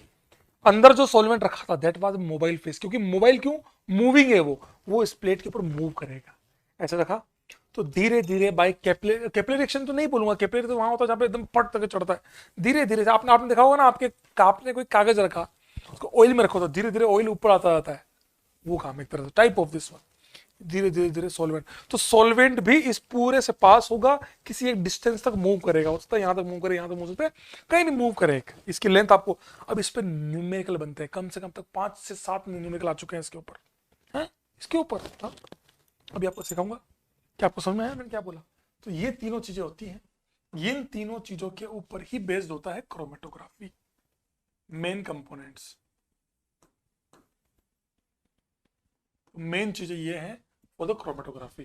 [SPEAKER 1] अंदर जो सॉल्वेंट रखा था दैट वाज मोबाइल फेस, क्योंकि मोबाइल क्यों? मूविंग है वो इस प्लेट के ऊपर मूव करेगा। ऐसा रखा तो धीरे धीरे बाय कैपिलरी एक्शन तो नहीं बोलूंगा, कैपिलरी तो वहां होता है जहां पे एकदम पट तक चढ़ता है। धीरे धीरे आपने आपने देखा होगा ना, आपने कोई कागज रखा, उसको ऑयल में रखो तो धीरे धीरे ऑयल ऊपर आता जाता है, वो काम एक तरह से टाइप ऑफ दिस वन। धीरे धीरे धीरे सॉल्वेंट, तो सॉल्वेंट भी इस पूरे से पास होगा, किसी एक डिस्टेंस तक मूव करेगा, हो सकता है यहां तक मूव करे, यहां तक मूव सकता है, कहीं नहीं मूव करेगा। इसकी लेंथ आपको, अब इस पे न्यूमेरिकल बनते हैं, कम से कम तक 5 से 7 न्यूमेरिकल आ चुके हैं इसके ऊपर, है इसके ऊपर। हाँ? अभी आपको सिखाऊंगा। क्या आपको समझ में आया मैंने क्या बोला? तो ये तीनों चीजें होती हैं, इन तीनों चीजों के ऊपर ही बेस्ड होता है क्रोमेटोग्राफी। मेन कंपोनेंट्स, मेन चीजें ये हैं फॉर द क्रोमेटोग्राफी।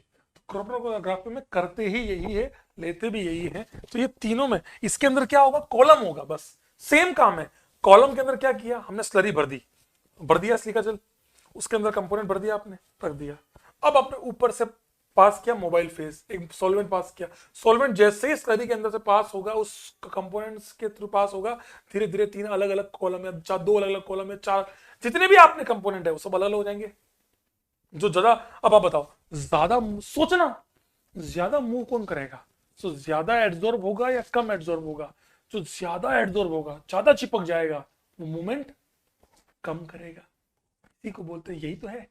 [SPEAKER 1] क्रोमेटोग्राफी में करते ही यही है, लेते भी यही है। तो ये तीनों में, इसके अंदर क्या होगा? कॉलम होगा, बस सेम काम है। कॉलम के अंदर क्या किया हमने? स्लरी भर दिया सिलिका जेल, उसके अंदर कंपोनेंट भर दिया आपने, रख दिया। अब आपने ऊपर से पास किया मोबाइल फेस, एक सॉल्वेंट पास किया। सॉल्वेंट जैसे ही स्लरी के अंदर से पास होगा, उस कंपोनेंट्स के थ्रू पास होगा, धीरे धीरे 3 अलग अलग कॉलम या 2 अलग अलग कॉलम या 4, जितने भी आपने कंपोनेंट है वो सब अलग अलग हो जाएंगे। जो ज्यादा, अब आप बताओ, ज्यादा सोचना, ज्यादा मूव कौन करेगा? तो ज्यादा एड्सॉर्ब होगा या कम एड्सॉर्ब होगा? जो ज्यादा एड्सॉर्ब होगा, ज्यादा चिपक जाएगा, वो मूवमेंट कम करेगा। इसी को बोलते हैं, यही तो है।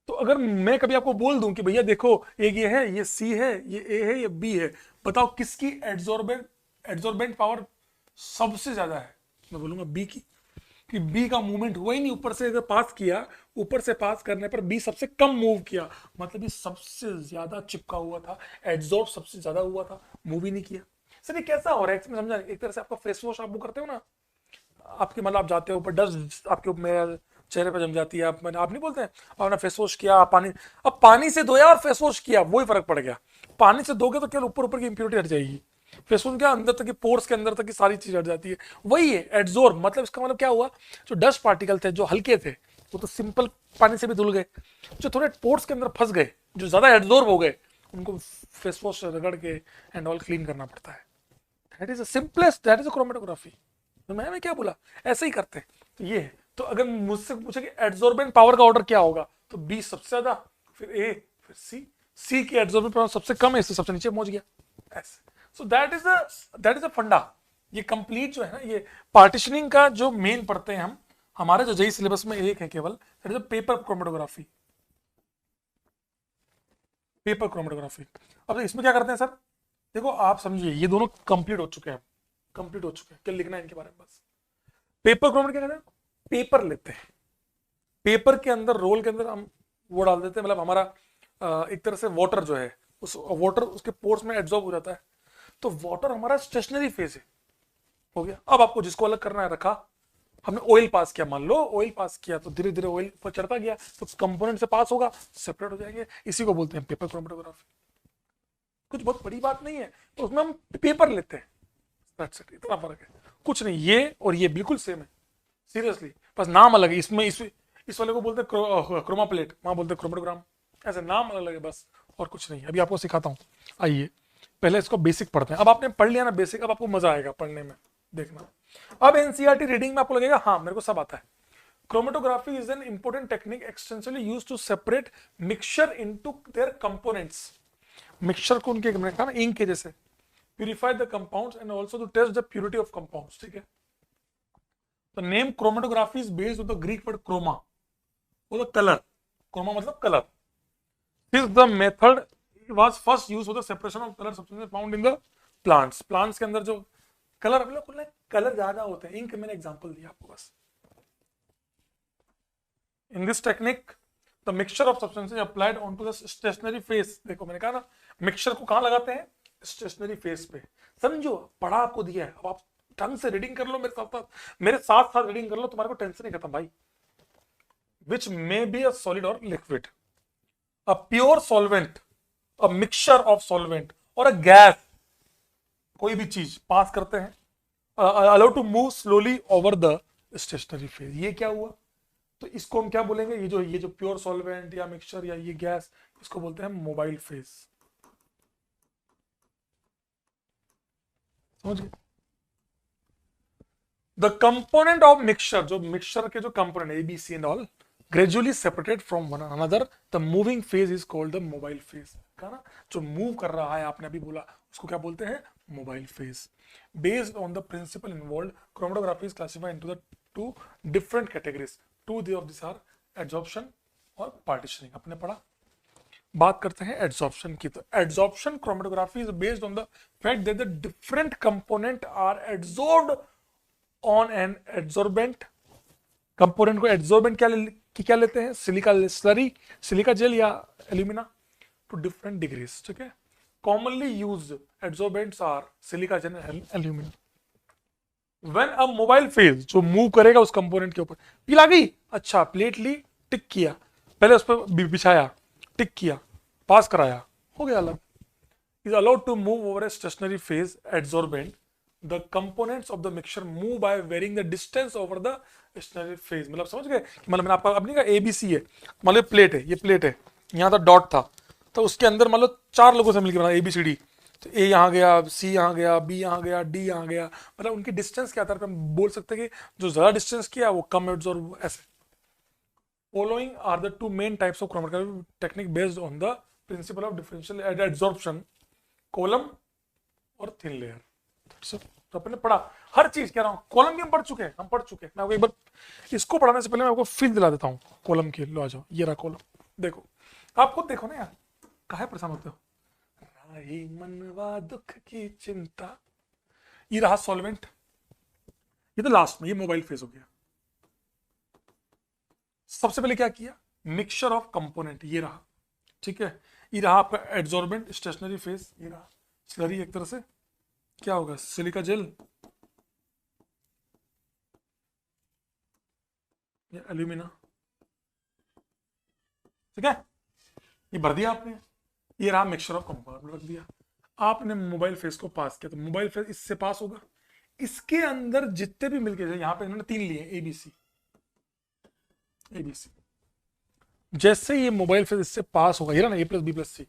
[SPEAKER 1] तो अगर मैं कभी आपको बोल दूं कि भैया देखो, एक ये है, ये सी है, ये ए है, ये बी है, बताओ किसकी एड्सॉर्बेंट पावर सबसे ज्यादा है? मैं बोलूंगा बी की, कि बी का मूवमेंट हुआ ही नहीं, ऊपर से अगर पास किया, ऊपर से पास करने पर बी सबसे कम मूव किया, मतलब ये सबसे ज्यादा चिपका हुआ था, एड्सॉर्ब सबसे ज्यादा हुआ था, मूव ही नहीं किया। सर ये कैसा हो रहा है? समझा, एक तरह से आपका फेस वॉश आप वो करते हो ना, आपके मतलब आप जाते हो ऊपर, डस्ट आपके मेरे चेहरे पर जम जाती है, आप नहीं बोलते हैं, आपने फेस वॉश किया, आप पानी, अब पानी से धोया और फेस वॉश किया, वही फर्क पड़ गया। पानी से धोगे तो केवल ऊपर ऊपर की इंप्योरिटी हट जाएगी, फेस वॉश क्या अंदर तक की पोर्स के अंदर तक की सारी चीज हट जाती है। वही है एड्सॉर्ब, मतलब इसका मतलब क्या हुआ, जो डस्ट पार्टिकल थे जो हल्के थे वो तो सिंपल पानी से भी धुल गए, जो थोड़े पोर्स के अंदर फंस गए, जो ज्यादा एड्सॉर्ब हो गए, उनको फेस वॉश रगड़ के एंड ऑल क्लीन करना पड़ता है। That is simplest, that is chromatography. तो मैं क्या बोला, ऐसे ही करते हैं। तो ये है। तो अगर मुझसे पूछे कि एड्सॉर्बेंट पावर का ऑर्डर क्या होगा, तो बी सबसे ज्यादा, फिर ए, फिर सी की एड्सॉर्बेंट पावर सबसे कम है, इससे सबसे नीचे पहुंच गया, ऐसे। सो दैट इज अ फंडा। ये कंप्लीट जो है ना, ये पार्टीशनिंग का जो मेन पढ़ते हैं हम, हमारे जो जेई सिलेबस में एक है केवल, that is paper chromatography. Paper chromatography. अब इसमें क्या करते हैं सर, देखो आप समझिए, ये दोनों कंप्लीट हो चुके हैं, कंप्लीट हो चुके हैं, क्या लिखना है इनके बारे में बस। पेपर क्रोमेट क्या कहते हैं? पेपर लेते हैं, पेपर के अंदर, रोल के अंदर हम वो डाल देते हैं, मतलब हमारा एक तरह से वाटर जो है, उस वाटर उसके पोर्स में एब्जॉर्ब हो जाता है, तो वाटर हमारा स्टेशनरी फेज है, हो गया। अब आपको जिसको अलग करना है रखा, हमने ऑयल पास किया, मान लो ऑयल पास किया, तो धीरे धीरे ऑयल पर चढ़ता गया, तो कंपोनेंट से पास होगा, सेपरेट हो जाएंगे, इसी को बोलते हैं पेपर क्रोमेटोग्राफी। कुछ बहुत बड़ी बात नहीं है, तो उसमें हम पेपर लेते हैं, That's it, इतना फर्क है, कुछ नहीं। ये और ये बिल्कुल सेम है, सीरियसली, बस नाम अलग है। इसमें इस वाले को बोलते हैं क्रोमा प्लेट, वहां बोलते हैं क्रोमेटोग्राम, ऐसे नाम अलग है बस, और कुछ नहीं है। अभी आपको सिखाता हूँ, आइए पहले इसको बेसिक पढ़ते हैं। अब आपने पढ़ लिया ना बेसिक, अब आपको मजा आएगा पढ़ने में, देखना। अब एनसीईआरटी रीडिंग में आपको लगेगा हाँ मेरे को सब आता है। Chromatography is an important technique extensively used to separate mixture into their components. Mixture को उनके ना इंक के जैसे purify the compounds and also to test the purity of compounds, ठीक है। The name chromatography is based on the Greek word chroma, वो द कलर, क्रोमा मतलब colour. This the method was first used for the separation of colour substances found in the plants. Plants के अंदर जो कलर कलर ज्यादा होते हैं, इंक मैंने एग्जांपल दिया आपको बस। In this technique, the mixture of substances applied onto the stationary face, देखो मैंने कहा ना मिक्सचर को कहाँ लगाते हैं, स्टेशनरी फेस पे। समझो पढ़ा आपको दिया है, अब आप ढंग से रीडिंग कर लो, मेरे साथ साथ रीडिंग कर लो, तुम्हारे को टेंशन नहीं खत्म भाई। Which may be a solid or liquid, a pure solvent, a mixture of solvent और a gas, कोई भी चीज पास करते हैं, allow to move slowly over the stationary phase। ये क्या हुआ, तो इसको हम क्या बोलेंगे, ये जो प्योर सॉल्वेंट या मिक्सचर या ये गैस, इसको बोलते हैं मोबाइल फेज। समझ गए। द कंपोनेंट ऑफ मिक्सचर, जो मिक्सचर के जो component A B C and all gradually separated from one another, the moving phase is called the mobile phase. कहा ना जो मूव कर रहा है, आपने अभी बोला, उसको क्या बोलते हैं, mobile phase. Based on the principle involved, chromatography is classified into the two different categories. Two of this are adsorption और पार्टीशनिंग, आपने पढ़ा। बात करते हैं एड्सॉर्प्शन की, तो adsorption chromatography is based on the fact that the different component are adsorbed on an adsorbent. Component को एड्सॉर्बेंट क्या लेते हैं, सिलिका स्लरी, सिलिका जेल या एल्यूमिना, टू डिफरेंट डिग्रीज, ठीक है। Commonly used एड्सॉर्बेंट्स are silica gel and alumina. When a mobile phase जो मूव करेगा उस कंपोनेंट के ऊपर, पील आ गई, अच्छा प्लेट ली, टिक किया, पहले उस पर बिछाया, टिक किया, पास कराया, हो गया अलग। Is allowed to move over a stationary phase adsorbent. The components of the mixture move by varying the distance over the stationary phase. मतलब समझ गए, मतलब मैंने आपका अपनी का एबीसी है, मान लो प्लेट है, ये प्लेट है, यहाँ था डॉट था, तो उसके अंदर मान लो 4 लोगों से मिलकर बना एबीसीडी, तो ए यहाँ गया, सी यहाँ गया, बी यहाँ गया, डी यहाँ गया, मतलब उनकी डिस्टेंस के आधार पर हम बोल सकते हैं कि जो ज्यादा डिस्टेंस किया वो कम एड्सॉर्ब, ऐसे। Following are the two main types of chromatography technique based on the principle of differential adsorption, column और थिन लेयर। तो अपने पढ़ा हर चीज, कह रहा हूँ कॉलम भी हम पढ़ चुके हैं, मैं आपको एक बार इसको पढ़ाने से पहले मैं आपको फील दिला देता हूँ कॉलम की। लो आ जाओ, ये रहा कॉलम, देखो आप खुद देखो ना यार, काहे परेशान होते हो, मनवा दुख की चिंता। ये रहा सॉल्वेंट, ये तो लास्ट में, ये मोबाइल फेज हो गया। सबसे पहले क्या किया, मिक्सचर ऑफ कंपोनेंट, ये रहा, ठीक है। ये रहा आपका एड्सॉर्बेंट स्टेशनरी फेज, ये रहा स्लरी, एक तरह से क्या होगा, सिलिका जेल या एल्यूमिना, ठीक है। ये भर दिया आपने, ये रहा मिक्सचर ऑफ कंपाउंड, रख दिया। आपने मोबाइल फेस को पास किया, तो मोबाइल फेस इससे पास होगा, इसके अंदर जितने भी मिलके, यहाँ पे इन्होंने 3 लिए एबीसी, एबीसी, जैसे ये मोबाइल फेस इससे पास होगा, ये ना ए प्लस बी प्लस सी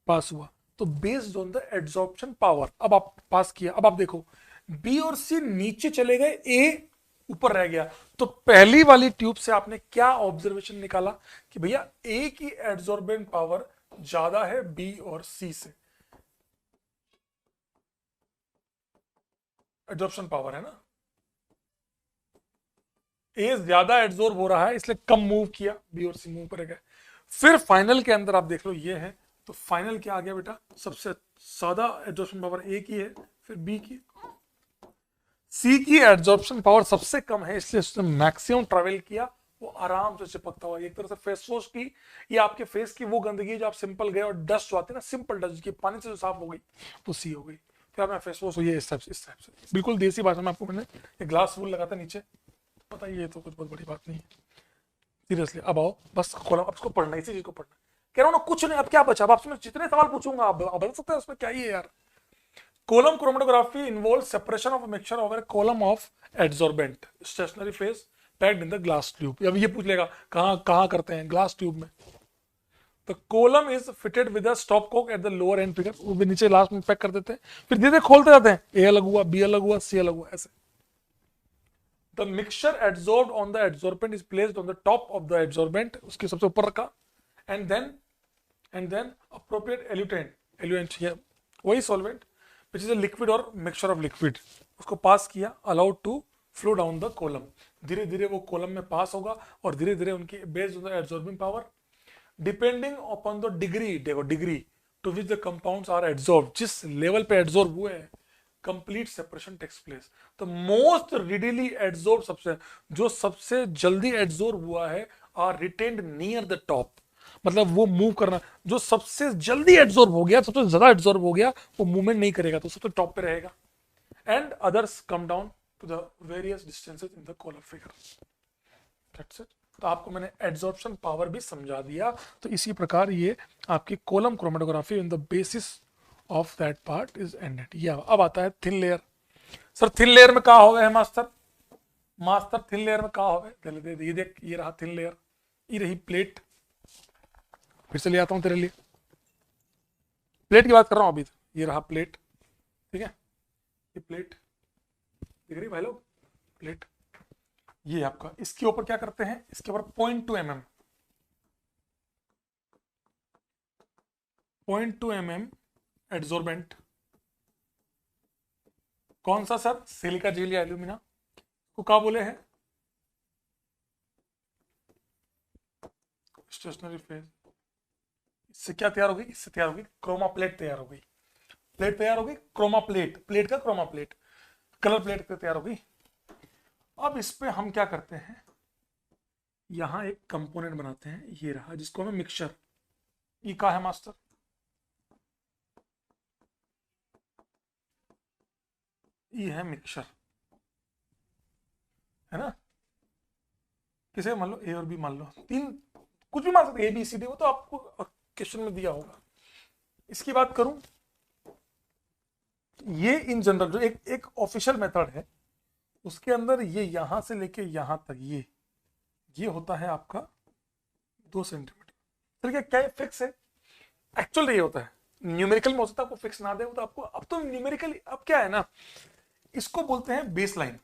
[SPEAKER 1] पास हुआ, तो based on the adsorption power, अब आप पास किया, अब आप देखो बी और सी नीचे चले गए, ए ऊपर रह गया, तो पहली वाली ट्यूब से आपने क्या ऑब्जर्वेशन निकाला कि भैया ए की एड्सॉर्बेंट पावर ज्यादा है बी और सी से, एड्सॉर्प्शन पावर है ना, ए ज्यादा एड्सॉर्ब हो रहा है इसलिए कम मूव किया, बी और सी मूव कर गए। फिर फाइनल के अंदर आप देख लो ये है, तो फाइनल क्या आ गया बेटा, सबसे ज्यादा एड्सॉर्प्शन पावर ए की है, फिर बी की, सी की एड्सॉर्प्शन पावर सबसे कम है इसलिए उसने मैक्सिमम ट्रेवल किया, वो आराम से चिपकता हुआ। एक तरह से फेस वॉश की, ये आपके फेस की वो गंदगी जो आप सिंपल गए और डस्ट जो आती है ना, सिंपल डस्ट की पानी से जो साफ हो गई वो सी हो गई, फिर आपने फेस वॉश हुई इस टाइप से बिल्कुल देसी भाषा में आपको मैंने ये ग्लास फूल लगाता नीचे, पता ही है, तो कुछ बहुत बड़ी बात नहीं है सीरियसली। अब आओ बस कॉलम, अब इसको पढ़ना, इसी चीज को पढ़ना, कह रहा हूं ना कुछ नहीं, अब क्या बचा, अब आपसे मैं जितने सवाल पूछूंगा आप बता सकते हैं उसमें क्या ही है यार। Column chromatography involve separation of mixture over column of adsorbent stationary phase packed in the glass tube. अब ये पूछ लेगा कहाँ कहाँ करते हैं, ग्लास ट्यूब में। तो column is fitted with a stopcock at the lower end figure, वो भी नीचे लास्ट में पैक कर देते हैं, फिर धीरे धीरे खोलते जाते हैं, ए अलग हुआ, बी अलग हुआ, सी अलग हुआ, ऐसे। The mixture adsorbed on the adsorbent is placed on the top of the adsorbent, उसके सबसे ऊपर रखा, and then appropriate eluent, eluent या वही solvent which is a liquid और मिक्सचर ऑफ लिक्विड, उसको पास किया, allowed to flow down the column, धीरे धीरे वो कोलम में पास होगा और धीरे धीरे उनकी based on the adsorbing power depending upon the degree, देखो degree to which the compounds are adsorb, जिस लेवल पे एड्सॉर्ब हुए हैं, कंप्लीट सेपरेशन टेक्स प्लेस। तो मोस्ट रिडीली एड्सॉर्ब, सबसे जो सबसे जल्दी एड्सॉर्ब हुआ है, are retained near the top, मतलब वो मूव करना, जो सबसे जल्दी एड्सॉर्ब हो गया, सबसे ज्यादा एड्सॉर्ब हो गया, वो मूवमेंट नहीं करेगा, तो सबसे टॉप पे रहेगा, and others come down to the various distances in the column figure. That's it. तो आपको मैंने एड्सॉर्प्शन पावर भी समझा दिया। तो इसी प्रकार ये आपकी column chromatography in the basis of that part is ended. ये अब आता है thin layer. Sir thin layer में कहा हो गए मास्टर, मास्टर थिन लेयर में कहा हो गए, ये देख, ये रहा थिन लेयर, ये रही प्लेट, फिर से ले आता हूं तेरे लिए, प्लेट की बात कर रहा हूं अभी, ये रहा प्लेट, ठीक है, ये प्लेट दिख रही भाई लोग, प्लेट, ये आपका, इसके ऊपर क्या करते हैं, इसके ऊपर 0.2 mm, 0.2 mm एड्सॉर्बेंट, कौन सा सर, सिलिका जेल या एल्यूमिना को क्या बोले हैं, स्टेशनरी फेज। इससे क्या तैयार होगी, इससे तैयार होगी क्रोमा प्लेट, तैयार हो गई, प्लेट तैयार होगी, क्रोमा प्लेट, प्लेट का क्रोमा प्लेट, कलर प्लेट तैयार होगी। अब इस पे हम क्या करते हैं, यहां एक कंपोनेंट बनाते हैं, ये रहा, जिसको हमें मिक्सचर, ये क्या है मास्टर, ये है मिक्सचर, है ना, किसे मान लो, ए और बी मान लो, तीन कुछ भी मान सकते, ए बी सी डी, वो तो आपको क्वेश्चन में दिया होगा। इसकी बात करूं, ये इन जनरल जो एक ऑफिशियल मेथड है, उसके अंदर ये यहां से लेके यहां तक, ये होता है आपका 2 सेंटीमीटर। फिर क्या क्या फिक्स है, एक्चुअल ये होता है, न्यूमेरिकल में हो सकता है आपको फिक्स ना दे, तो आपको अब तो न्यूमेरिकल, अब क्या है ना, इसको बोलते हैं बेस लाइन,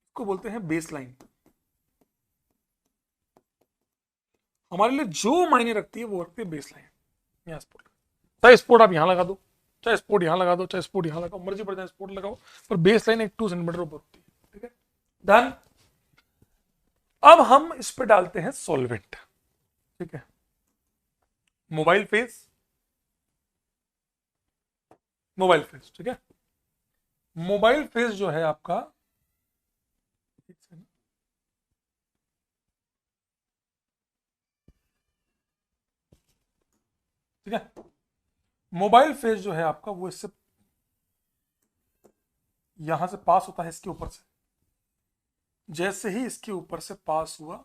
[SPEAKER 1] इसको बोलते हैं बेस लाइन। हमारे लिए जो मायने रखती है वो रखती है बेस लाइन। यहाँ स्पोर्ट, चाहे स्पोर्ट आप यहाँ लगा दो, चाहे स्पोर्ट यहाँ लगा दो, चाहे स्पोर्ट यहाँ लगाओ, मर्जी पड़ जाए स्पोर्ट लगाओ, पर बेस लाइन एक 2 सेंटीमीटर ऊपर होती है, ठीक है, डन। अब हम इस पे डालते हैं सॉल्वेंट, ठीक है, मोबाइल फेज, मोबाइल फेज, ठीक है, मोबाइल फेज जो है आपका, ठीक है, मोबाइल फेज जो है आपका, वो इससे यहां से पास होता है, इसके ऊपर से, जैसे ही इसके ऊपर से पास हुआ,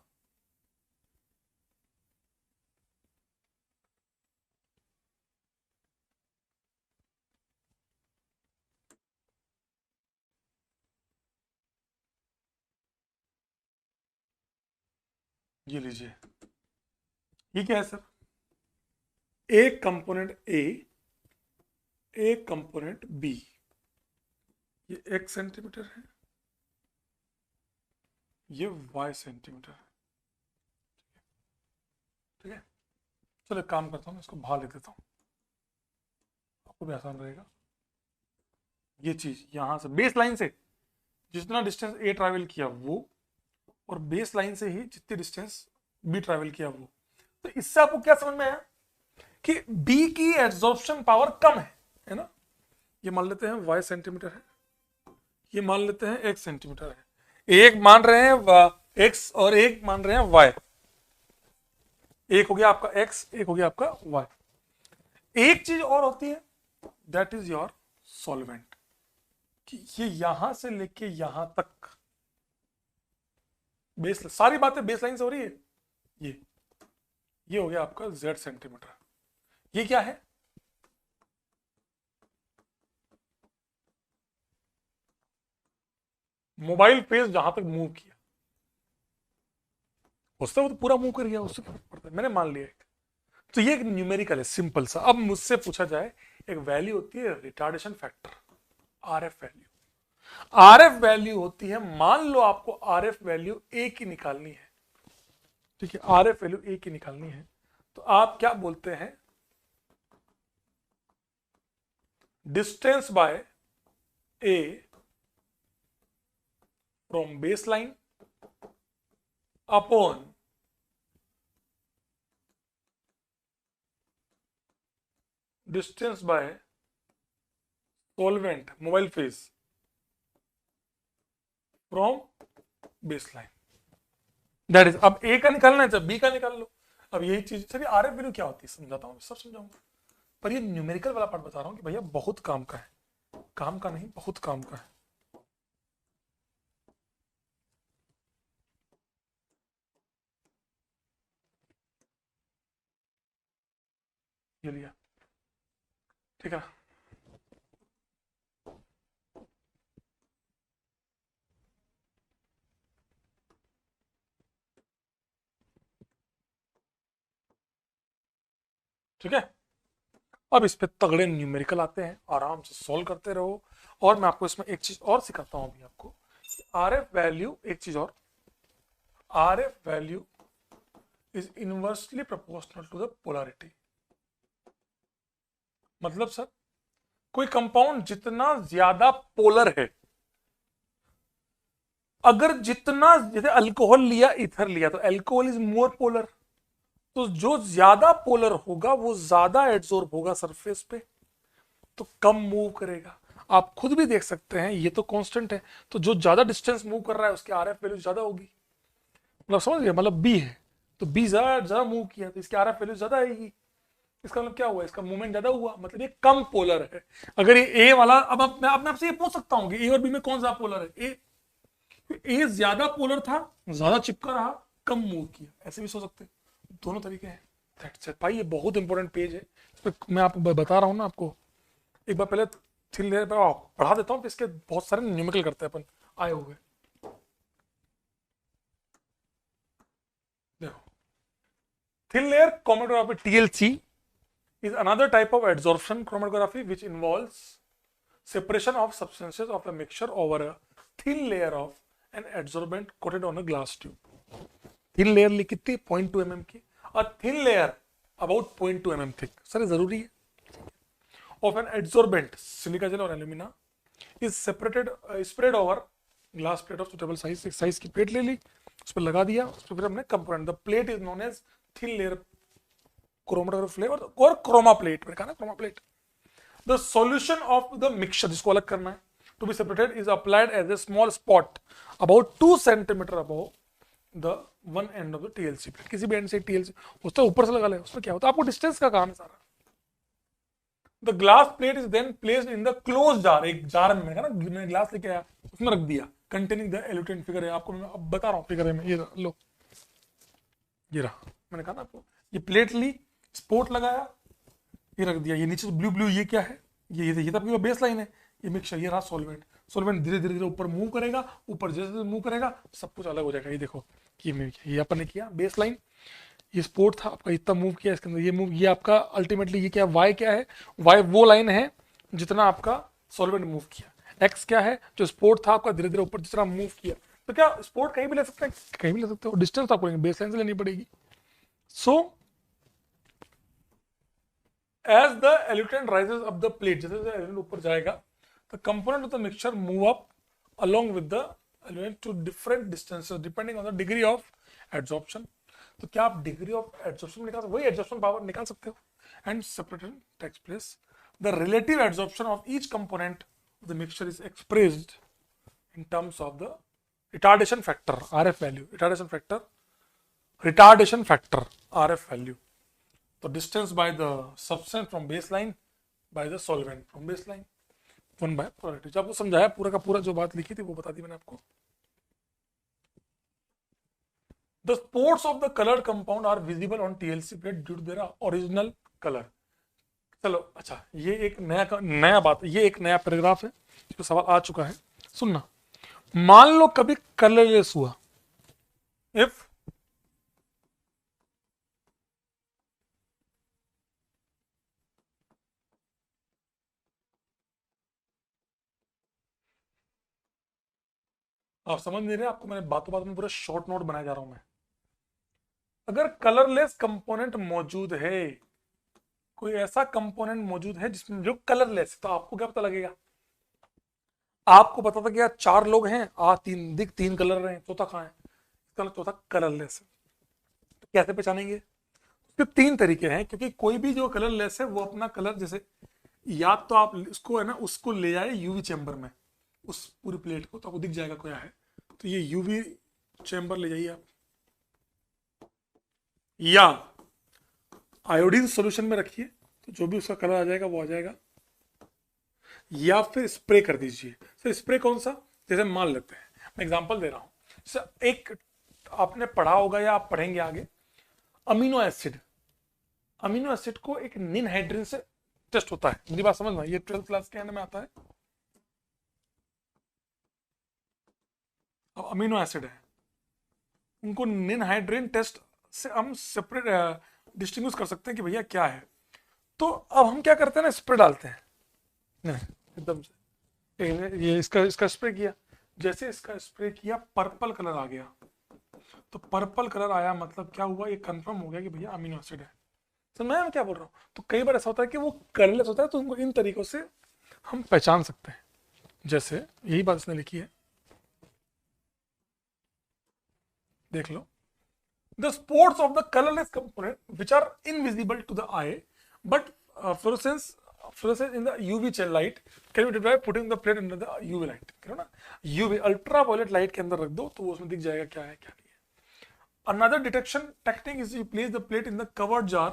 [SPEAKER 1] ये लीजिए, ये क्या है सर, एक कंपोनेंट ए, एक कंपोनेंट बी, ये 1 सेंटीमीटर है, ये y सेंटीमीटर है, ठीक है। चलो एक काम करता हूँ, इसको बाहर लिख देता हूँ, आपको भी आसान रहेगा। ये चीज यहां से बेस लाइन से जितना डिस्टेंस ए ट्रैवल किया वो, और बेस लाइन से ही जितनी डिस्टेंस बी ट्रैवल किया वो, तो इससे आपको क्या समझ में आया कि बी की एब्जॉर्प्शन पावर कम है ना। ये मान लेते हैं y सेंटीमीटर है, ये मान लेते हैं x सेंटीमीटर है, एक मान रहे हैं x और एक मान रहे हैं y, एक हो गया आपका x, एक हो गया आपका y। एक चीज और होती है, दैट इज योर सॉल्वेंट, कि ये यहां से लेके यहां तक बेस, सारी बातें बेस लाइन से हो रही है, ये हो गया आपका z सेंटीमीटर। ये क्या है? मोबाइल फेस जहां तक मूव किया, उससे वो तो पूरा मूव कर गया, उससे क्या फर्क पड़ता है, मैंने मान लिया एक। तो ये एक न्यूमेरिकल है, सिंपल सा। अब मुझसे पूछा जाए, एक वैल्यू होती है retardation factor, RF value. RF value होती है, मान लो आपको आरएफ वैल्यू ए की निकालनी है, ठीक है, आरएफ वैल्यू ए की निकालनी है, तो आप क्या बोलते हैं, distance by A from base line upon distance by solvent mobile face from base line, that is. अब ए का निकालना है तो बी का निकाल लो। अब यही चीज, चलिए आरएफ वैल्यू क्या होती है समझाता हूं, सब समझाऊंगा, पर ये न्यूमेरिकल वाला पार्ट बता रहा हूं कि भैया बहुत काम का है, काम का नहीं, बहुत काम का है। ये लिया, ठीक है ना। ठीक है, अब इस पे तगड़े न्यूमेरिकल आते हैं, आराम से सॉल्व करते रहो। और मैं आपको इसमें एक चीज और सिखाता हूं अभी आपको, आरएफ वैल्यू, एक चीज और, RF value is inversely proportional to the polarity. मतलब सर, कोई कंपाउंड जितना ज्यादा पोलर है, अगर जितना, जैसे अल्कोहल लिया, ईथर लिया, तो अल्कोहल इज मोर पोलर, तो जो ज्यादा पोलर होगा वो ज्यादा एड्सॉर्ब होगा सरफेस पे, तो कम मूव करेगा। आप खुद भी देख सकते हैं, ये तो कांस्टेंट है, तो जो ज्यादा डिस्टेंस मूव कर रहा है उसकी आरएफ वैल्यू ज्यादा होगी। मतलब समझ गए, मतलब बी है तो बी ज्यादा ज्यादा मूव किया तो इसकी आरएफ वैल्यू ज्यादा आएगी। इसका मतलब क्या हुआ, इसका मूवमेंट ज्यादा हुआ, मतलब ये कम पोलर है। अगर ये ए वाला, अब मैं अपने आपसे ये पूछ सकता हूँ कि ए और बी में कौन सा पोलर है, ए ज्यादा पोलर था, ज्यादा चिपका रहा, कम मूव किया, ऐसे भी सोच सकते हैं, दोनों तरीके हैं। दैट्स इट भाई, ये बहुत इंपॉर्टेंट पेज है, इस पे मैं आपको बता रहा हूँ ना आपको। एक बार पहले थिन लेयर पे पढ़ा देता हूँ, इसके बहुत सारे न्यूमेरिकल करते हैं अपन आए हुए। देखो, thin layer chromatography TLC is another type of adsorption chromatography which involves separation of substances of a mixture over a thin layer of an adsorbent coated on a glass tube. Thin layer ली कितनी 0.2 mm की, और thin layer about 0.2 mm thick। Sir जरूरी है। Of an adsorbent silica gel और alumina is separated spread over glass plate of suitable size। एक साइज की प्लेट ले ली, उस पर लगा दिया, उस पर फिर हमने component, the plate is known as thin layer chromatography फ्लेवर और क्रोमा प्लेट, मैंने कहा ना chroma plate. The solution of the mixture, जिसको अलग करना है, to be separated, is applied as a small spot about 2 centimetre above the one end of the TLC plate. किसी भी एंड से टीएलसी उसका ऊपर से लगा ले, उसमें क्या होता है, आपको डिस्टेंस का काम है सारा। The glass plate is then placed in the close jar, एक जार में ना, मैंने ग्लास लेके आया, उसमें रख दिया, कंटेनिंग द एल्यूटेंट फिगर है, आपको मैं अब बता रहा हूँ फिगर में, ये लो, ये रहा, मैंने कहा ना आपको, ये प्लेट ली, स्पोर्ट लगाया, ये रख दिया, ये नीचे ब्लू ब्लू, ये क्या है, ये तो आपकी बेस लाइन है, ये मिक्सचर, ये रहा सॉल्वेंट। सॉल्वेंट धीरे धीरे धीरे ऊपर मूव करेगा, ऊपर जैसे जैसे मूव करेगा सब कुछ अलग हो जाएगा। ये देखो, ये अपन ने किया बेस लाइन, ये स्पोर्ट था आपका, इतना मूव किया, इसके अंदर ये मूव, ये आपका अल्टीमेटली ये क्या, वाई क्या है, वाई वो लाइन है जितना आपका सॉल्वेंट मूव किया, एक्स क्या है, जो स्पोर्ट था आपका धीरे धीरे ऊपर जितना मूव किया। तो क्या स्पोर्ट कहीं भी ले सकते हैं, कहीं भी ले सकते हो, डिस्टेंस आपको बेस लाइन से लेनी पड़ेगी। सो as the elutant rises up the plate, जैसे जैसे elutant ऊपर जाएगा, the component of the mixture move up along with the elutant to different distances depending on the degree of adsorption। तो क्या आप डिग्री ऑफ एड्सॉर्प्शन निकाल सकते हो, वही एड्सॉर्प्शन पावर निकाल सकते हो, and separation takes place. The relative adsorption of each component of the mixture is expressed in terms of the retardation factor, RF value, retardation factor RF value. तो distance by the substance from baseline by the solvent from baseline, 1 by polarity. जो आपको समझाया पूरा का पूरा, जो बात लिखी थी वो बता दी मैंने आपको। The spots of the coloured compound are visible on TLC plate due to their original colour. चलो अच्छा, ये एक नया बात, ये एक नया पैराग्राफ है, इसमें सवाल आ चुका है, सुनना। मान लो कभी कलरलेस हुआ, इफ आप समझ नहीं रहे, आपको मैंने बातों बातों में पूरा शॉर्ट नोट बनाया जा रहा हूं मैं। अगर कलरलेस कंपोनेंट मौजूद है, कोई ऐसा कंपोनेंट मौजूद है जिसमें जो कलरलेस, तो आपको क्या पता लगेगा? आपको पता था कि यार 4 लोग हैं, तीन कलर रहे हैं, चौथा कहाँ है? इसका मतलब चौथा कलरलेस है। तो कैसे पहचानेंगे? उसके 3 तरीके हैं, क्योंकि कोई भी जो कलरलेस है वो अपना कलर, जैसे या तो आप उसको है ना, उसको ले जाए यूवी चैम्बर में, उस पूरी प्लेट को, तो आपको दिख जाएगा क्या है। तो ये यूवी चैम्बर ले जाइए आप, या आयोडीन सॉल्यूशन में रखिए, तो जो भी उसका कलर आ जाएगा वो आ जाएगा, या फिर स्प्रे कर दीजिए। तो स्प्रे कौन सा? जैसे मान लेते हैं, मैं एग्जांपल दे रहा हूं, जैसे एक आपने पढ़ा होगा या आप पढ़ेंगे आगे, अमीनो एसिड। अमीनो एसिड को एक निनहाइड्रीन से टेस्ट होता है, मेरी बात समझना, ये 12th क्लास के अंदर में आता है। अब अमीनो एसिड है, उनको निनहाइड्रीन टेस्ट से हम सेपरेट डिस्टिंग्विश कर सकते हैं कि भैया क्या है। तो अब हम क्या करते हैं ना, स्प्रे डालते हैं, नहीं एकदम से ये इसका इसका स्प्रे किया, जैसे इसका स्प्रे किया पर्पल कलर आ गया, तो पर्पल कलर आया मतलब क्या हुआ, ये कंफर्म हो गया कि भैया अमीनो एसिड है। समझ में आया मैं क्या बोल रहा हूँ? तो कई बार ऐसा होता है कि वो कलरलेस होता है, तो उनको इन तरीकों से हम पहचान सकते हैं। जैसे यही बात इसने लिखी है, देख लो। The spots of the colourless component which are invisible to the eye but fluorescence in the UV light can be detected by putting the plate under the UV light, करो ना, UV अल्ट्रावायलेट लाइट के अंदर रख दो, तो वो उसमें दिख जाएगा क्या है क्या नहीं है। Another detection technique is you place the plate in the covered jar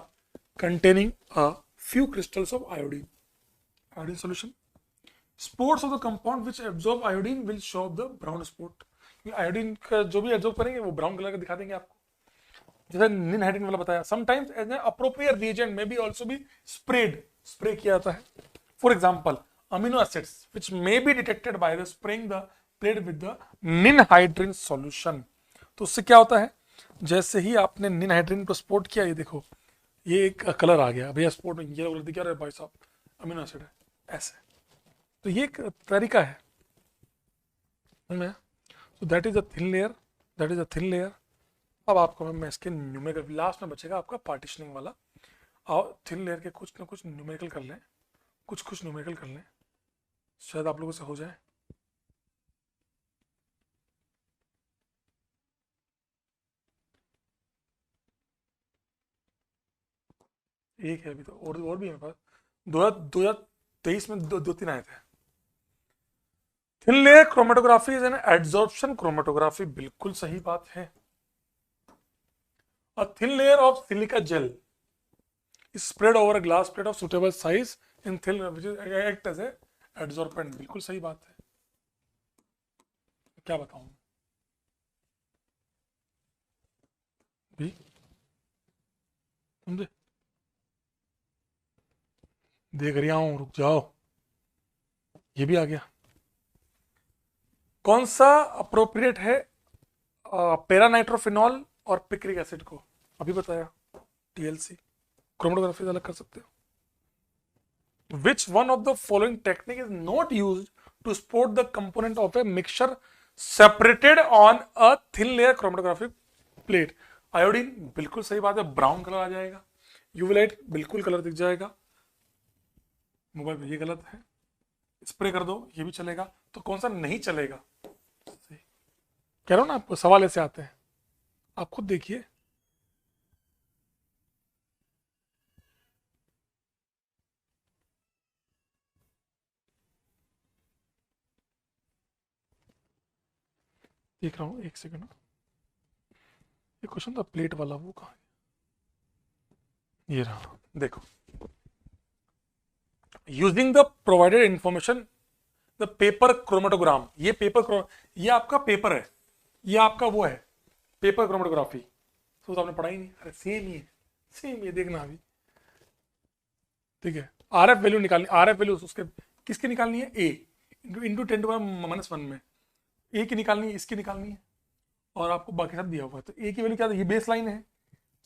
[SPEAKER 1] containing a few crystals of iodine solution. Spots of the compound which absorb iodine will show up the brown spot। Iodine का जो भी एब्जॉर्ब करेंगे वो ब्राउन कलर का दिखा देंगे आपको, जैसे निनहाइड्रीन वाला बताया। Sometimes as an appropriate reagent में बी आल्सो बी स्प्रे किया जाता है। For example amino acids which may be detected by the spraying the plate with the ninhydrin solution. तो उससे क्या होता है, जैसे ही आपने निनहाइड्रीन को स्पोर्ट किया, ये देखो ये एक कलर आ गया भैया, स्पोर्ट में ये कलर दिख रहा है भाई साहब, अमीनो एसिड है ऐसे। तो ये एक तरीका है, समझ में? So that is a thin layer, that is a thin layer। अब आपको मैं इसके न्यूमेरिकल, लास्ट में बचेगा आपका पार्टीशनिंग वाला। आओ थिन लेयर के कुछ ना कुछ न्यूमेरिकल कर लें, कुछ न्यूमेरिकल कर लें, शायद आप लोगों से हो जाए। एक है अभी तो, और भी है मेरे पास। 2023 में दो 3 आए थे। Thin layer chromatography is N adsorption chromatography, बिल्कुल सही बात है। A thin layer of silica gel is spread over a glass plate of suitable size in thin, which is act as a adsorbent, बिल्कुल सही बात है। क्या बताऊं भी, समझे? देख रहा हूं, रुक जाओ, ये भी आ गया। कौन सा अप्रोप्रिएट है पैरानाइट्रोफिनॉल और पिक्रिक एसिड को? अभी बताया, टीएलसी। क्रोमेटोग्राफी अलग कर सकते हो। Which one of the following technique is not used to spot the component of a mixture separated on a thin layer chromatographic plate? Iodine, बिल्कुल सही बात है, ब्राउन कलर आ जाएगा। यूवी लाइट, बिल्कुल कलर दिख जाएगा। मोबाइल पे ये गलत है, स्प्रे कर दो, ये भी चलेगा। तो कौन सा नहीं चलेगा? कह रहा हूं ना आपको, सवाल ऐसे आते हैं, आप खुद देखिए। देख रहा हूं, एक सेकंड। ये क्वेश्चन था प्लेट वाला, वो कहा, ये रहा, देखो। Using the provided information the paper chromatogram, ये आपका पेपर है, ये आपका वो है, पेपर क्रोमेटोग्राफी तो आपने पढ़ा ही नहीं, अरे सेम ही है, सेम ये देखना अभी, ठीक है। आर एफ वैल्यू निकालनी, आर एफ वैल्यू उसके किसकी निकालनी है, ए इंटू 10⁻⁻1 में ए की निकालनी है, इसकी निकालनी है, और आपको बाकी सब दिया हुआ है। तो ए की वैल्यू क्या है, ये बेस लाइन है,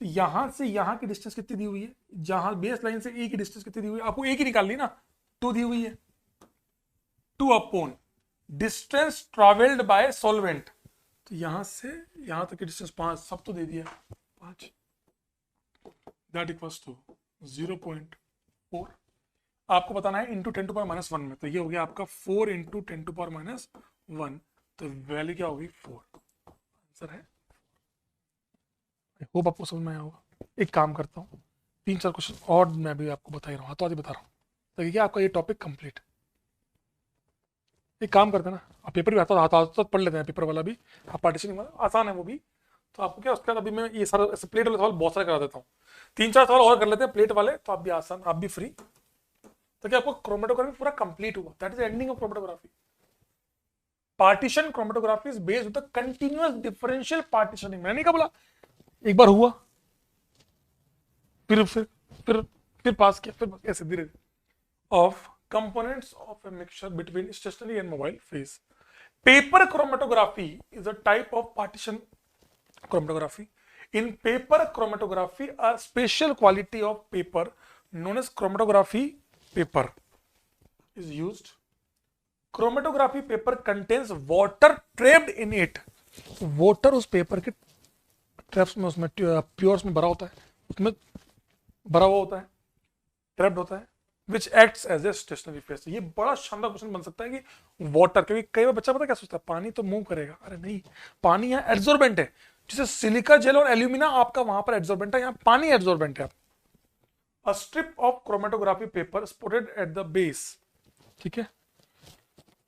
[SPEAKER 1] तो यहां से यहां की डिस्टेंस कितनी दी हुई है, जहां बेस लाइन से ए की डिस्टेंस कितनी दी हुई है, आपको ए की निकालनी ना, 2 दी हुई है, 2 upon distance travelled by solvent, तो यहां से यहां तक की डिस्टेंस 5, सब तो दे दिया 5, दैट इक्वल्स टू 0.4, आपको बताना है इंटू 10⁻⁻1 में, तो ये हो गया आपका 4 इंटू 10⁻⁻1, तो वैल्यू क्या होगी 4, आंसर है। होप आपको समझ में आया होगा। एक काम करता हूँ, 3-4 क्वेश्चन और मैं भी आपको बता ही रहा हूँ, हाथों हाथ बता रहा हूँ, तो ये आपका ये टॉपिक कंप्लीट। एक काम करते हैं ना, आप पेपर भी हाथों पढ़ लेते हैं, पेपर वाला भी, आप पार्टीशनिंग वाला आसान है वो भी, तो आपको क्या उसके बाद अभी मैं ये सारा प्लेट वाले सवाल बहुत सारे करा देता हूँ, 3-4 सवाल और कर लेते हैं प्लेट वाले, तो आप भी आसान, आप भी फ्री, तो क्या आपको क्रोमेटोग्राफी पूरा कंप्लीट हुआ, that is ending of chromatography. Partition chromatography is based with the continuous differential partitioning, मैंने नहीं कहा बोला, एक बार हुआ, फिर पास किया, फिर ऐसे धीरे of components of a mixture between stationary and mobile phase. Paper chromatography is a type of partition chromatography. In paper chromatography, a special quality of paper known as chromatography paper is used. Chromatography paper contains water trapped in it. Water उस पेपर के ट्रैप्स में, उसमें प्योर्स में भरा होता है, उसमें भरा हुआ होता है, ट्रैप्ड होता है, which acts as a stationary phase। ये बड़ा शानदार क्वेश्चन बन सकता है कि वाटर, क्योंकि कई बार बच्चा पता क्या सोचता है, पानी तो मूव करेगा, अरे नहीं, पानी यहाँ एड्सॉर्बेंट है, जैसे सिलिका जेल और एल्यूमिना आपका वहां पर एड्सॉर्बेंट है, यहाँ पानी एड्सॉर्बेंट है। A strip of chromatography paper spotted at the base, ठीक है,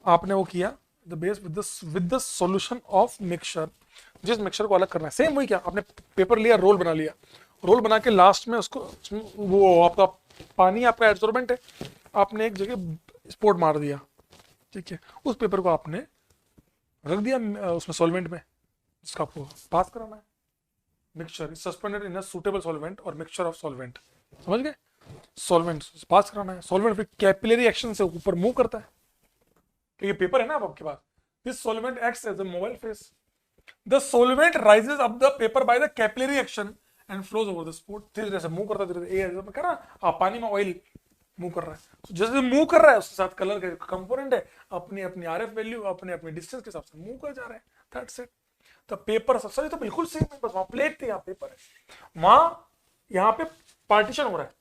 [SPEAKER 1] आपने वो किया the base with the solution of mixture, जिस मिक्सचर को अलग करना है, सेम वही क्या, आपने पेपर लिया, रोल बना लिया, रोल बना के लास्ट में उसको, वो आपका पानी आपका एब्सॉर्बेंट है, आपने एक जगह स्पॉट मार दिया, ठीक है, उस पेपर को आपने रख दिया उसमें सॉल्वेंट में, जिसका आपको पास कराना है, mixture is suspended in a suitable solvent और मिक्सचर ऑफ सॉल्वेंट, समझ गए, सॉल्वेंट पास कराना है, सॉल्वेंट फिर कैपिलरी एक्शन से ऊपर मूव करता है, तो ये पेपर है ना आपके पास, this solvent acts as a mobile phase, the solvent rises up the paper by the capillary action and flows over the spot, धीरे धीरे से मूव करता है, धीरे धीरे कर रहा, पानी में ऑयल मूव कर रहा है, so, जैसे मूव कर रहा है उसके साथ कलर का कंपोनेंट है, अपनी अपनी आरएफ वैल्यू अपने अपने डिस्टेंस के हिसाब से मूव कर जा रहे हैं, दैट्स इट। तो पेपर सर तो बिल्कुल सेम है, बस वहां प्लेट थी, यहाँ पेपर है, वहां यहाँ पे पार्टीशन हो रहा है,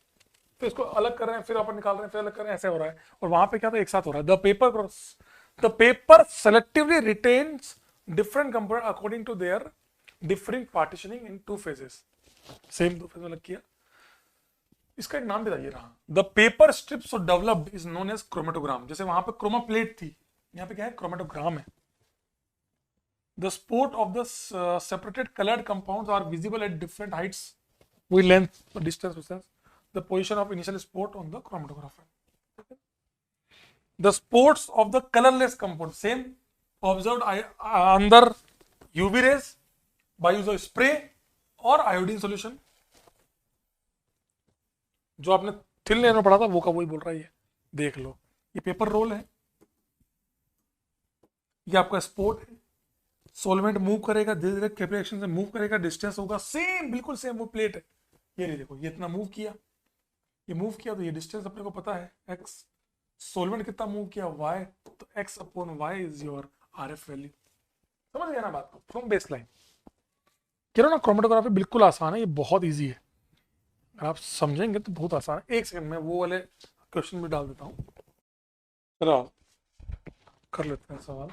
[SPEAKER 1] फिर इसको अलग कर रहे हैं, फिर अपन निकाल रहे हैं, फिर अलग कर रहे हैं, ऐसे हो रहा है, और वहां पे क्या था, एक साथ हो रहा है। The paper selectively retains different component according to their differing partitioning in 2 phases, same 2 phase में अलग किया, इसका एक नाम बताइए रहा, the paper strips developed is known as chromatogram, जैसे वहां पे क्रोमा प्लेट थी, यहाँ पे क्या है, क्रोमेटोग्राम है। The spot of the separated coloured compounds are visible at different heights, वही length distance, the position of initial spot on the chromatograph. The spots of the colorless compound same observed under UV rays by use of spray और iodine solution। जो आपने थिन लेयर में पढ़ा था वो का वही बोल रहा है, ये देख लो, ये पेपर रोल है, ये आपका स्पोर्ट है, सॉल्वेंट मूव करेगा, धीरे धीरे कैपिलरी एक्शन से मूव करेगा, डिस्टेंस होगा सेम, बिल्कुल सेम वो प्लेट है, ये नहीं देखो, ये इतना मूव किया, ये मूव किया, तो ये डिस्टेंस अपने को पता है x, सॉल्वेंट कितना मूव किया y, तो x upon y is your RF value, समझ गया ना बात को, फ्रॉम बेस लाइन। कह रहा हूं ना, क्रोमेटोग्राफी बिल्कुल आसान है, ये बहुत इजी है, अगर आप समझेंगे तो बहुत आसान है। एक सेकंड में वो वाले क्वेश्चन भी डाल देता हूँ, चलो कर लेते हैं सवाल।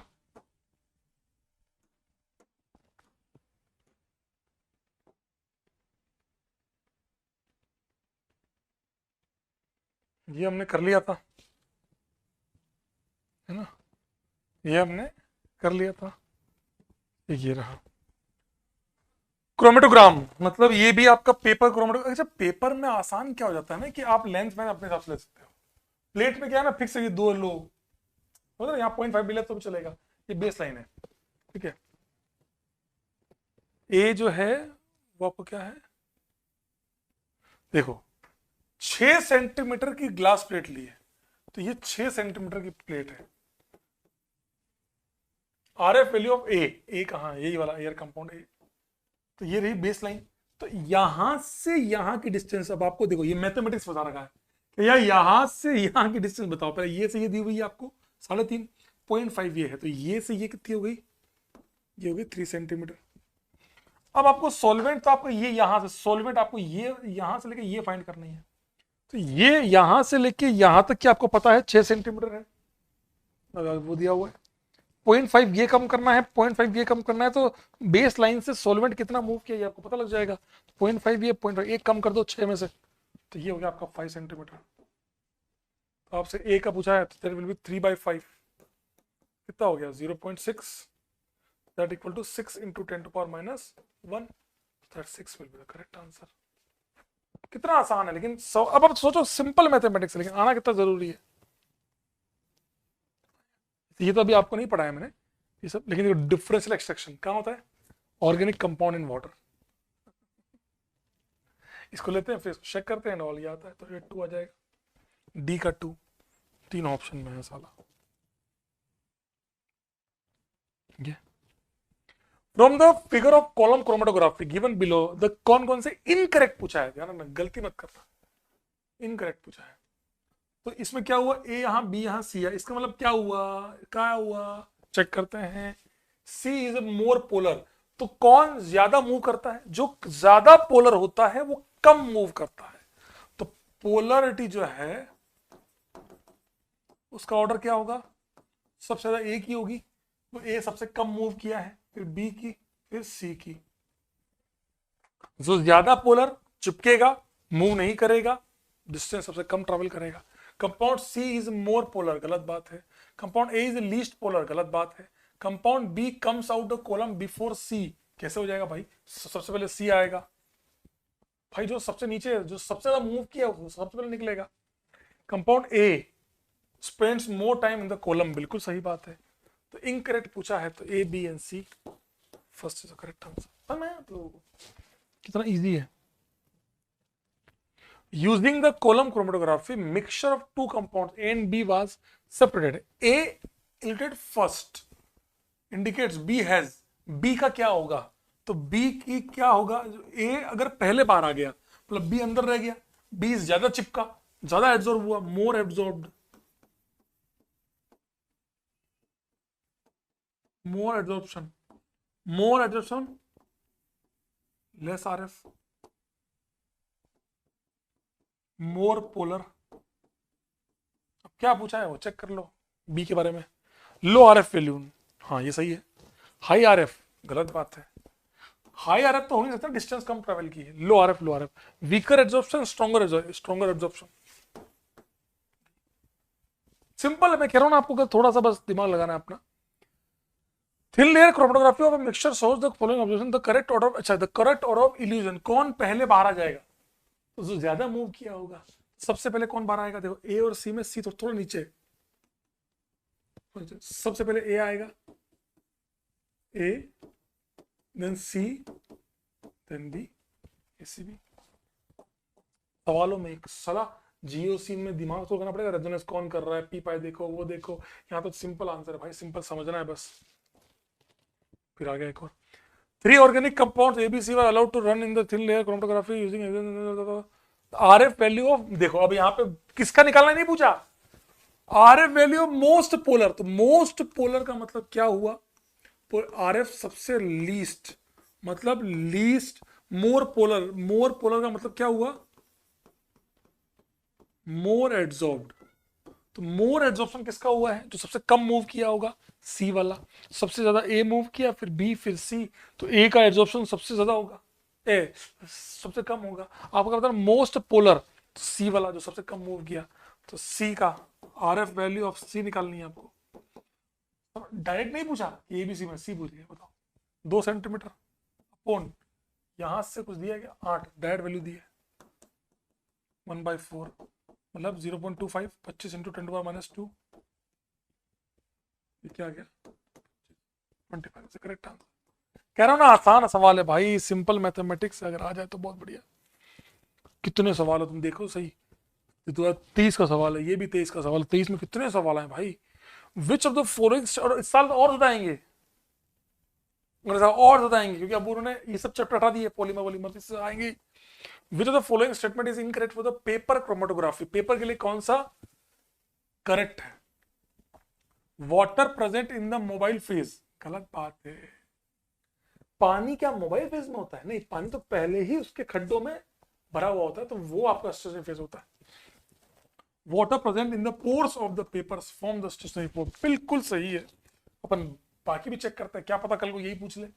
[SPEAKER 1] ये हमने कर लिया था, है ना, ये हमने कर लिया था, ये रहा क्रोमेटोग्राम, मतलब ये भी आपका पेपर क्रोमेटोग्राम। अच्छा, पेपर में आसान क्या हो जाता है ना कि आप लेंथ में अपने हिसाब से ले सकते हो, प्लेट में क्या है ना, फिक्स है, ये 2 लो, मतलब यहाँ 0.5 मिले तो भी चलेगा, ये बेस लाइन है, ठीक है, ए जो है वो आपको क्या है, देखो 6 सेंटीमीटर की ग्लास प्लेट ली है, तो ये 6 सेंटीमीटर की प्लेट है। आर एफ वैल्यू ऑफ ए कहाँ है, यही वाला एयर कंपाउंड ए, तो ये रही बेस लाइन। तो यहां से यहां की डिस्टेंस, अब आपको देखो ये मैथमेटिक्स बता रखा है कि यार यहां से यहां की डिस्टेंस बताओ, पहले ये से ये दी हुई है आपको 3.5 ये है, तो ये से ये कितनी हो गई, ये हो गई 3 सेंटीमीटर। अब आपको सॉल्वेंट, तो आपको ये यहां से सॉल्वेंट आपको ये यहां से लेके ये फाइंड करनी है, तो ये यहां से लेके यहां तक की आपको पता है 6 सेंटीमीटर है, वो दिया हुआ है। 0.5 ये कम करना है, 0.5 ये कम करना है, तो बेस लाइन से सॉल्वेंट कितना मूव किया ये आपको पता लग जाएगा। 0.5 ये 0.5 एक कम कर दो 6 में से, तो ये हो गया आपका 5 सेंटीमीटर। तो आपसे ए का पूछा है, तो देयर विल बी 3/5, कितना हो गया 0.6, that equal to 6 into 10⁻⁻1, that 6 will be the correct answer. कितना आसान है, लेकिन अब आप सोचो सिंपल मैथमेटिक्स, लेकिन आना कितना जरूरी है। ये तो अभी आपको नहीं पढ़ाया मैंने ये सब, लेकिन डिफरेंशियल एक्सट्रैक्शन क्या होता है, ऑर्गेनिक कंपाउंड इन वाटर, इसको लेते हैं फिर चेक करते हैं, ऑल ये आता है, तो ये 2 आ जाएगा, डी का 2, 3 ऑप्शन में है साला ये। From the figure of column chromatography given below the, कौन कौन से इनकरेक्ट पूछा है, ध्यान रखना गलती मत करना, इनकरेक्ट पूछा है। तो इसमें क्या हुआ, ए यहाँ बी यहाँ सी है, इसका मतलब क्या हुआ चेक करते हैं। सी इज ए मोर पोलर, तो कौन ज्यादा मूव करता है, जो ज्यादा पोलर होता है वो कम मूव करता है, तो पोलरिटी जो है उसका ऑर्डर क्या होगा, सबसे ज्यादा ए की होगी, तो ए सबसे कम मूव किया है, फिर बी की, फिर सी की। जो ज्यादा पोलर चिपकेगा, मूव नहीं करेगा, डिस्टेंस सबसे कम ट्रेवल करेगा। Compound C is more polar, गलत बात है। Compound A is least polar, गलत बात है। Compound B comes out the column before C, कैसे हो जाएगा भाई, सबसे पहले सी आएगा भाई, जो सबसे नीचे जो सबसे ज्यादा मूव किया वो सबसे पहले निकलेगा। Compound A spends more time in the column, बिल्कुल सही बात है। तो इनकरेक्ट पूछा है, तो A B and C first is the correct answer. मैं तो कितना इजी है। Using the column chromatography, mixture of two compounds A and B was separated. A elicited first indicates B has. B का क्या होगा, तो B की क्या होगा, A अगर पहले बार आ गया मतलब B अंदर रह गया, B ज्यादा चिपका, ज्यादा एब्जॉर्ब हुआ, more absorbed, more absorption, less RF, more polar. अब क्या पूछा है वो चेक कर लो बी के बारे में। लो आरएफ वैल्यू, हाँ ये सही है। हाई आरएफ, गलत बात है, हाई आरएफ तो हो नहीं सकता, डिस्टेंस कम ट्रेवल की है। Low RF, weaker absorption, stronger absorption. Simple है, मैं कह रहा हूं ना आपको, थोड़ा सा बस दिमाग लगाना है अपना। Thin layer chromatography of mixture shows the following observation, the correct order, अच्छा the correct order of elution, कौन पहले बाहर आ जाएगा, तो जो ज्यादा मूव किया होगा सबसे पहले कौन बाहर आएगा। देखो ए और सी में सी तो थोड़ा नीचे, सबसे पहले ए आएगा, A then C then B, C B. सवालों में एक सला जियो सीन में दिमाग तो करना पड़ेगा, रेजोनेंस कौन कर रहा है, पी पाई देखो वो देखो, यहाँ तो सिंपल आंसर है भाई, सिंपल समझना है बस। फिर आ गया एक और, 3 organic compounds ABC were allowed to run in the thin layer chromatography using RF value of, देखो अब यहाँ पे किसका निकालना नहीं पूछा, RF value of most polar, तो मोस्ट पोलर का मतलब क्या हुआ, आरएफ सबसे लीस्ट, मतलब लीस्ट, मोर पोलर का मतलब क्या हुआ, मोर एड्सॉर्ब्ड। तो मोर एड्सॉर्प्शन किसका हुआ है, जो सबसे कम मूव किया होगा, सी वाला। सबसे ज्यादा ए मूव किया, फिर बी, फिर सी, तो ए का एड्सॉर्प्शन सबसे ज्यादा होगा, ए सबसे कम होगा। आपका पता मोस्ट पोलर, तो सी वाला जो सबसे कम मूव किया, तो सी का आरएफ वैल्यू ऑफ सी निकालनी है आपको। डायरेक्ट नहीं पूछा ए बी सी में, सी पूछ गया, बताओ 2 सेंटीमीटर अपॉन यहां से कुछ दिया गया 8, डायरेक्ट वैल्यू दी है 1/4, मतलब 0.25, 25 इंटू 10⁻², ये क्या आ गया 25 से करेक्ट आंसर। कह रहा हूं ना, आसान सवाल है भाई, सिंपल मैथमेटिक्स अगर आ जाए तो बहुत बढ़िया। कितने सवाल है तुम देखो सही। ये तो 30 का सवाल है, ये भी 23 का सवाल है। 23 में कितने सवाल हैं भाई। विच ऑफ द फॉलोइंग, और इस साल और ज्यादा आएंगे, और ज्यादा आएंगे, क्योंकि अब उन्होंने ये सब चैप्टर हटा दिए, पॉलीमर वॉलीमर से आएंगे। विच of the following statement is incorrect for the paper chromatography, paper के लिए कौन सा करेक्ट है। Water present in the mobile phase, गलत बात है। पानी क्या मोबाइल फेज में होता है? नहीं, पानी तो पहले ही उसके खड्डों में भरा हुआ होता है, तो वो आपका स्टेशनरी फेज होता है। Water present in the pores of the papers form the stationary pore, बिल्कुल सही है। अपन बाकी भी चेक करते हैं, क्या पता कल को यही पूछ ले।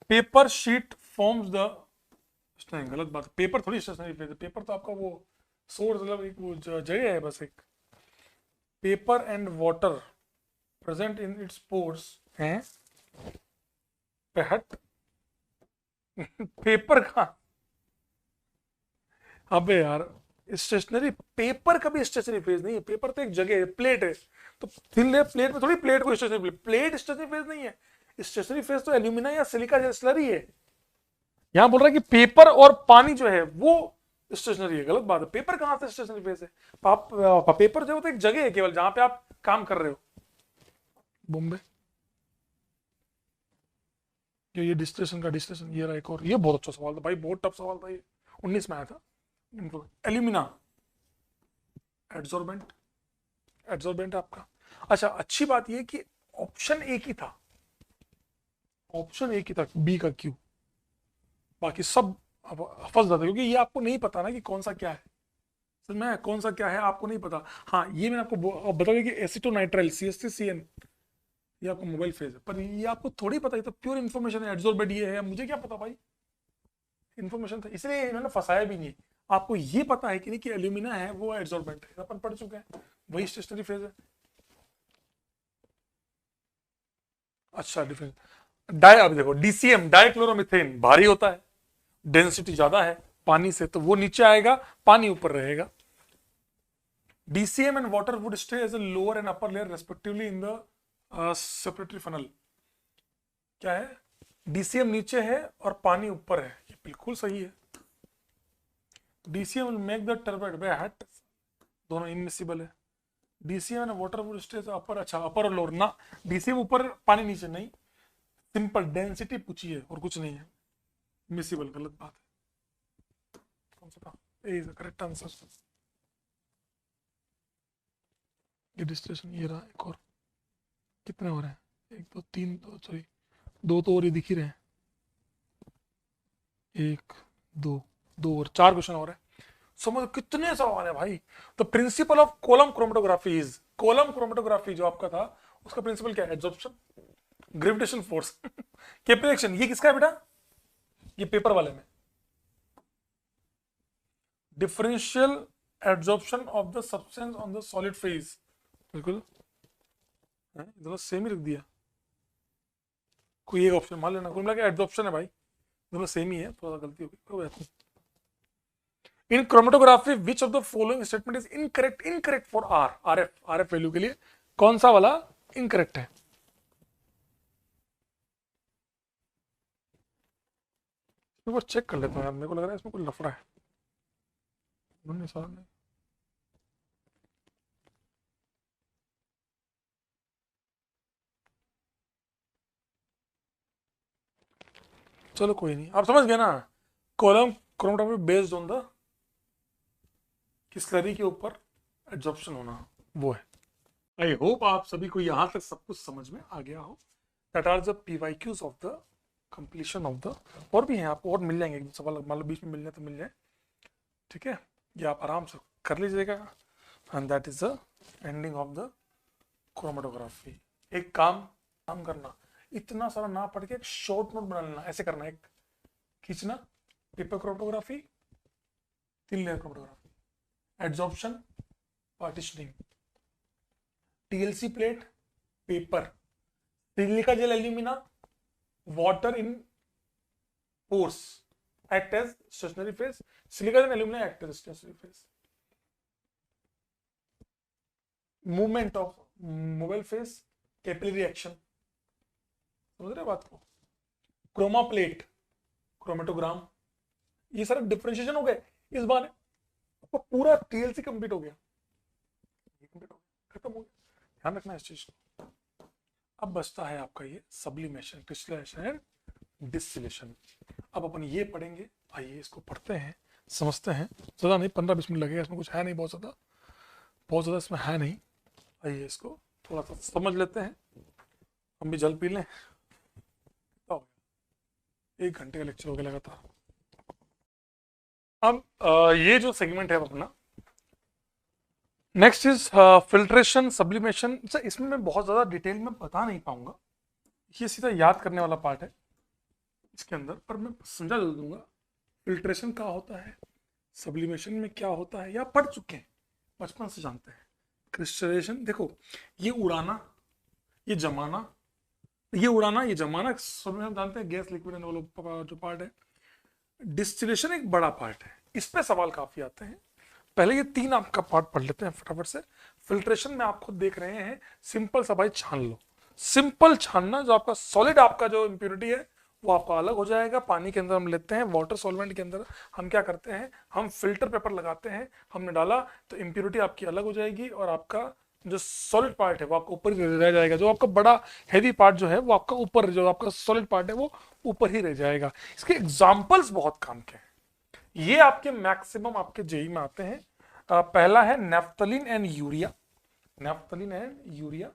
[SPEAKER 1] पेपर शीट फॉर्म्स द, नहीं गलत बात, पेपर थोड़ी स्टेशनरी फेज है। पेपर तो आपका वो सोर्स, मतलब एक वो जगह है बस एक। Paper and water present in its pores हैं हट। पेपर का, अबे यार, स्टेशनरी पेपर का भी स्टेशनरी फेज नहीं है। पेपर तो एक जगह है, प्लेट है, तो थिन लेयर प्लेट में थोड़ी प्लेट को स्टेशनरी, प्लेट स्टेशनरी फेज नहीं है। स्टेशनरी फेज तो एल्यूमिना या सिलिका स्लरी है। यहां बोल रहा है कि पेपर और पानी जो है वो स्टेशनरी है, गलत बात है। पेपर कहां से स्टेशनरी फेज है? पेपर जो है तो एक जगह है केवल जहां पे आप काम कर रहे हो। बॉम्बे, ये डिस्टिलेशन का डिस्टिलेशन, ये रहा एक और। ये बहुत अच्छा सवाल था भाई, बहुत टफ सवाल था ये, 19 में आया था। एल्यूमिना एड्सॉर्बेंट, एड्सॉर्बेंट है आपका। अच्छा, अच्छी बात ये कि ऑप्शन एक ही था, ऑप्शन एक ही था, बी का क्यू। बाकी सब अब फंस जाते, क्योंकि ये आपको नहीं पता ना कि कौन सा क्या है। समझ में आया? कौन सा क्या है आपको नहीं पता। हाँ, ये मैंने आपको बताया कि एसिटोनाइट्राइल CH3CN, ये आपको मोबाइल फेज है, पर ये आपको थोड़ी पता है, तो प्योर इन्फॉर्मेशन है। एड्सॉर्बेंट ये है, मुझे क्या पता भाई, इन्फॉर्मेशन था, इसलिए इन्होंने फंसाया भी नहीं। आपको ये पता है कि नहीं कि एल्यूमिना है वो एड्सॉर्बेंट है, अपन पढ़ चुके हैं, वही स्टेशनरी फेज है। अच्छा, डिफरेंस। डाई, अब देखो DCM डाइक्लोरोमिथेन भारी होता है, डेंसिटी ज्यादा है पानी से, तो वो नीचे आएगा, पानी ऊपर रहेगा। DCM and water would stay as a lower and upper layer respectively in the separatory funnel. क्या है? DCM नीचे है और पानी ऊपर है, ये बिल्कुल सही है। DCM will make the turbid वे हट, दोनों इनमिसिबल है। DCM and water would stay upper, अच्छा अपर और लोअर ना, DCM ऊपर पानी नीचे नहीं, सिंपल डेंसिटी पूछी है और कुछ नहीं है। मिसिबल गलत बात है। कौन सा था? ए इज द करेक्ट आंसर। ये डिस्टिलेशन, ये रहा एक और। कितने हो रहे हैं? एक दो तीन, दो सॉरी, दो तो और ये दिख ही रहे हैं। एक, दो, दो और 4 क्वेश्चन और है। समझ कितने सवाल है भाई। The principle of column chromatography is, column chromatography जो आपका था उसका प्रिंसिपल क्या है? Absorption, gravitation force, capillation. ये किसका है बेटा? ये पेपर वाले में, differential absorption of the substance on the solid phase. बिल्कुल दोनों सेम ही रख दिया, कोई एक ऑप्शन मान लेना, कोई मिला एब्जॉर्प्शन है भाई, दोनों सेम ही है, थोड़ा सा गलती हो गई, कोई बात नहीं। In chromatography which of the following statement is incorrect, incorrect for RF value के लिए कौन सा वाला इनकरेक्ट है? एक बार चेक कर लेता हूँ यार, मेरे को लग रहा है इसमें कोई लफड़ा है। नहीं, चलो कोई नहीं, आप समझ गए ना। Column chromatography based on the slurry के ऊपर एब्जॉर्प्शन होना, वो है। आई होप आप सभी को यहां तक सब कुछ समझ में आ गया हो। That are the PYQs of the completion of the, और भी हैं आपको, और मिल जाएंगे, एक दो सवाल मतलब बीच में मिलने तो मिल जाए, ठीक है। ये आप आराम से कर लीजिएगा, and that is the ending of the chromatography. एक काम काम करना, इतना सारा ना पढ़ के एक शॉर्ट नोट बना लेना, ऐसे करना, एक खींचना, paper chromatography, 3 layer chromatography, adsorption, partitioning, TLC plate, paper, silica gel alumina, water in pores act as stationary phase, silica and alumina act as stationary phase, movement of mobile phase, capillary action। समझ रहे बात को? क्रोमाप्लेट, क्रोमेटोग्राम, ये सारे डिफरेंशिएशन हो गए। इस बार आपका पूरा टीएलसी कंप्लीट हो गया, खत्म हो गया। ध्यान रखना इस चीज को। अब बचता है आपका ये सब्लिमेशन, क्रिस्टलाइजेशन एंड डिस्टिलेशन। अब अपन ये पढ़ेंगे, आइए इसको पढ़ते हैं, समझते हैं। ज़्यादा नहीं, 15-20 मिनट लगेगा, इसमें कुछ है नहीं बहुत ज़्यादा इसमें है नहीं। आइए इसको थोड़ा सा समझ लेते हैं, हम भी जल पी लें। 1 घंटे का लेक्चर हो गया लगातार। अब ये जो सेगमेंट है अपना, नेक्स्ट इज फिल्ट्रेशन सब्लिमेशन। इसमें मैं बहुत ज़्यादा डिटेल में बता नहीं पाऊंगा, ये सीधा याद करने वाला पार्ट है इसके अंदर, पर मैं समझा दूंगा फिल्ट्रेशन क्या होता है, सब्लिमेशन में क्या होता है, या पढ़ चुके हैं, बचपन से जानते हैं। क्रिस्टलाइजेशन देखो, ये उड़ाना, ये जमाना, ये उड़ाना, ये जमाना सब हम जानते हैं, गैस लिक्विड वाला जो पार्ट है। डिस्टिलेशन एक बड़ा पार्ट है, इस पे सवाल काफी आते हैं। पहले ये 3 आपका पार्ट पढ़ लेते हैं फटाफट से। फिल्ट्रेशन में आप खुद देख रहे हैं, सिंपल सा भाई छान लो, सिंपल छानना, जो आपका सॉलिड आपका जो इम्प्योरिटी है वो आपका अलग हो जाएगा। पानी के अंदर हम लेते हैं, वाटर सॉल्वेंट के अंदर हम क्या करते हैं, हम फिल्टर पेपर लगाते हैं, हमने डाला तो इम्प्योरिटी आपकी अलग हो जाएगी, और आपका जो सॉलिड पार्ट है वो आपका ऊपर ही रह जाएगा। जो आपका बड़ा हैवी पार्ट जो है वो आपका ऊपर, जो आपका सॉलिड पार्ट है वो ऊपर ही रह जाएगा। इसके एग्जाम्पल्स बहुत काम के हैं, ये आपके मैक्सिमम आपके जेई में आते हैं। पहला है naphthalene and urea. Naphthalene and urea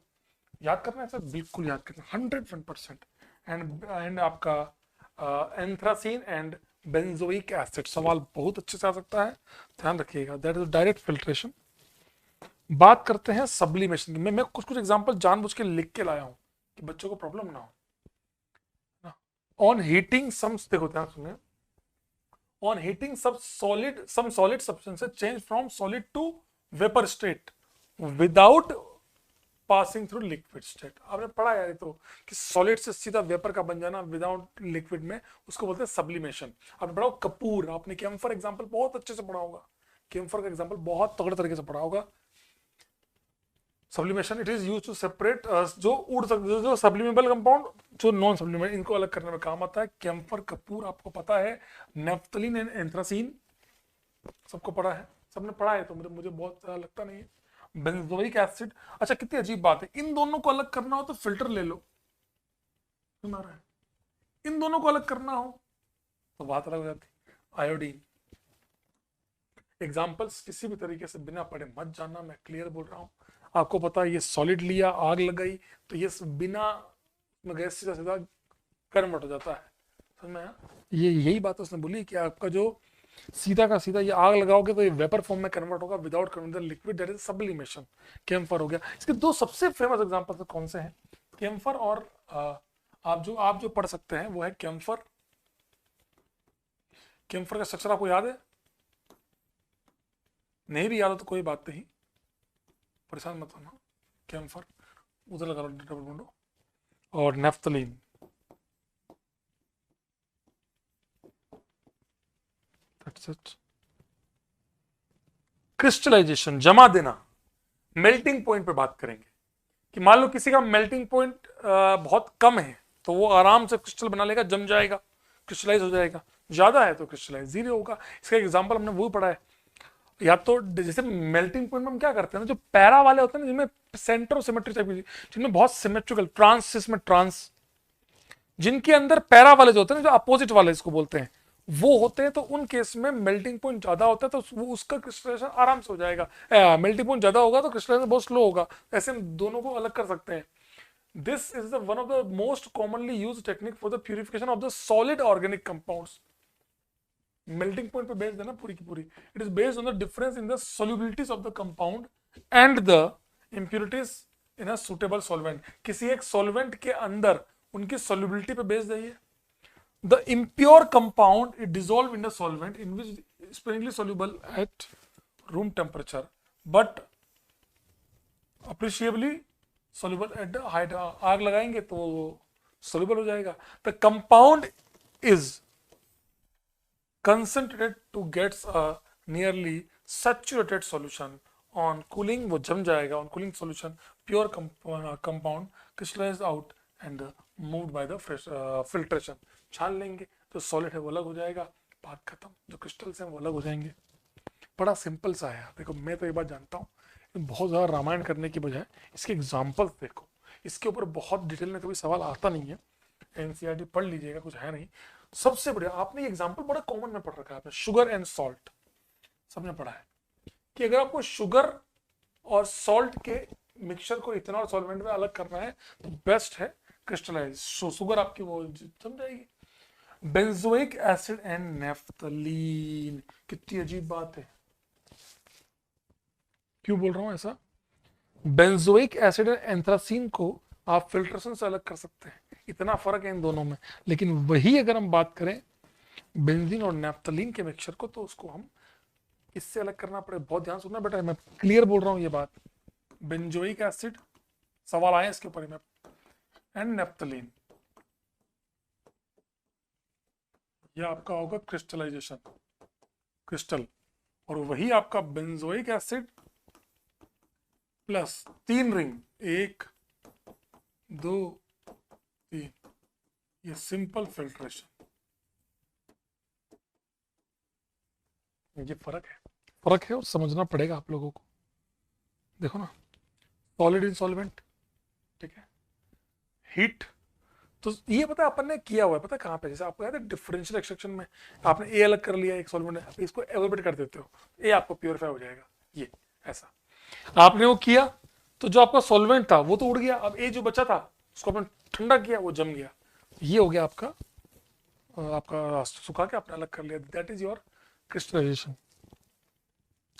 [SPEAKER 1] याद करना है सर, बिल्कुल याद करना, 101%। एंड आपका एंथ्रासीन एंड बेंजोइक एसिड। सवाल बहुत अच्छे से आ सकता है, ध्यान रखिएगा। That is direct filtration. बात करते हैं सब्लिमेशन की। मैं कुछ एग्जांपल जानबूझ के लिख के लाया हूं कि बच्चों को प्रॉब्लम ना हो। ऑन हीटिंग सम, देखो ध्यान सुनिए, on heating some solid substances change from solid to vapor state without passing through liquid state। आपने पढ़ा यार तो कि सॉलिड से सीधा वेपर का बन जाना विदाउट लिक्विड में, उसको बोलते हैं सब्लिमेशन। आपने पढ़ा कपूर, आपने कैम्फर एग्जांपल बहुत अच्छे से पढ़ा होगा, कैम्फर का एग्जांपल बहुत तगड़े तरीके से पढ़ा होगा। Sublimation it is used to separate जो उड़ सकते, जो सब्लिमेबल कंपाउंड, जो नॉन सब्लिमेबल, इनको अलग करने में काम आता है। कैम्फर, कपूर आपको पता है, नेफ्थलीन एंड एंथ्रासीन सबको पढ़ा है, सबने पढ़ा है, तो मुझे बहुत लगता नहीं है। बेंजोइक एसिड, अच्छा कितनी अजीब बात है, इन दोनों को अलग करना हो तो फिल्टर ले लो, सुना रहा है, इन दोनों को अलग करना हो तो बात अलग हो जाती। आयोडीन, एग्जाम्पल्स किसी भी तरीके से बिना पढ़े मत जानना, मैं क्लियर बोल रहा हूँ। आपको पता है ये सॉलिड लिया, आग लगाई, तो ये बिना गैस सीधा सीधा कन्वर्ट हो जाता है, समझ में आया? ये यही बात उसने बोली कि आपका जो सीधा का सीधा ये आग लगाओगे तो ये वेपर फॉर्म में कन्वर्ट होगा without convert liquid, that is sublimation. Camphor हो गया। इसके 2 सबसे फेमस एग्जांपल कौन से हैं, कैम्फर और आप जो पढ़ सकते हैं वो है कैम्फर। कैम्फर का स्ट्रक्चर आपको याद है? नहीं भी याद हो तो कोई बात नहीं, परेशान मत होना। कैम्फर उधर लगा लो डबल विंडो। और नेफ्थलीन, दैट्स इट। क्रिस्टलाइजेशन, जमा देना, मेल्टिंग पॉइंट पे बात करेंगे कि मान लो किसी का मेल्टिंग पॉइंट बहुत कम है तो वो आराम से क्रिस्टल बना लेगा, जम जाएगा, क्रिस्टलाइज हो जाएगा। ज्यादा है तो क्रिस्टलाइज जीरो होगा। इसका एग्जांपल हमने वो पढ़ा है, या तो जैसे मेल्टिंग पॉइंट में हम क्या करते हैं ना, जो पैरा वाले होते हैं ना, जिनमें सेंटर सिमेट्री टाइप की, जिनमें बहुत सिमेट्रिकल ट्रांस, इसमें ट्रांस, जिनके अंदर पैरा वाले जो होते हैं ना, जो अपोजिट वाले इसको बोलते हैं, वो होते हैं, तो उन केस में मेल्टिंग पॉइंट ज्यादा होता है तो वो उसका क्रिस्टलाइजेशन आराम से हो जाएगा। मेल्टिंग पॉइंट ज्यादा होगा तो क्रिस्टलाइजेशन बहुत स्लो होगा। ऐसे हम दोनों को अलग कर सकते हैं। This is the one of the most commonly used technique for the purification of the solid organic compounds. Melting point पे बेस्ड है ना पूरी की पूरी। It is based on the difference in the solubilities of the compound and the impurities in a suitable solvent. किसी एक सॉल्वेंट के अंदर उनकी सॉल्युबिलिटी पे बेस्ड है ये। The impure compound is dissolved in the solvent in which sparingly soluble at room temperature, but appreciably soluble at the high। आग लगाएंगे तो soluble हो जाएगा। The compound is concentrated to get a nearly saturated solution on cooling, वो जम जाएगा। on cooling solution pure compound crystallized out and moved by the filtration. छान लेंगे, जो सॉलिड है वो अलग हो जाएगा, बात खत्म। जो क्रिस्टल्स हैं वो अलग हो जाएंगे। बड़ा सिंपल सा है यार। देखो मैं तो ये बात जानता हूँ, बहुत ज़्यादा रामायण करने की बजाय इसके एग्जाम्पल्स देखो। इसके ऊपर बहुत डिटेल में कभी सवाल आता नहीं है, एनसीईआरटी पढ़ लीजिएगा, कुछ है नहीं। सबसे बढ़िया आपने ये एग्जाम्पल बड़ा कॉमन में पढ़ रखा है आपने, शुगर एंड सॉल्ट सबने पढ़ा है कि अगर आपको शुगर और सॉल्ट के मिक्सचर को इथेनॉल सॉल्वेंट में अलग करना है तो बेस्ट है क्रिस्टलाइज। शुगर आपकी वो समझाएगी। बेंजोइक एसिड एंड नेफ्थलीन, कितनी अजीब बात है। क्यों बोल रहा हूं ऐसा? बेंजोइक एसिड और एंथ्रासीन को आप फिल्ट्रेशन से अलग कर सकते हैं, इतना फर्क है इन दोनों में। लेकिन वही अगर हम बात करें बेंजीन और नेफ्थलीन के मिक्सचर को, तो उसको हम इससे अलग करना पड़े। बहुत ध्यान सुनना बेटा, मैं क्लियर बोल रहा हूं ये बात। बेंजोइक एसिड, सवाल आए इसके ऊपर में, एंड नेफ्थलीन, यह आपका होगा क्रिस्टलाइजेशन, क्रिस्टल। और वही आपका बेंजोइक एसिड प्लस 3 रिंग, 1 2 3, ये सिंपल फिल्ट्रेशन। ये फर्क है और समझना पड़ेगा आप लोगों को। देखो ना, सॉलिड इन सॉल्वेंट, ठीक है, हीट। तो ये पता है अपन ने किया हुआ है, पता है कहाँ पे? जैसे आपको याद है डिफरेंशियल एक्सट्रैक्शन में आपने ए अलग कर लिया एक सॉल्वेंट में, इसको एवोपरेट कर देते हो, ए आपको प्योरीफाई हो जाएगा। ये ऐसा आपने वो किया तो जो आपका सॉल्वेंट था वो तो उड़ गया, अब ए जो बचा था उसको आपने ठंडा किया, वो जम गया। ये हो गया आपका आपका सुखा के आपने अलग कर लिया, that is your crystallization.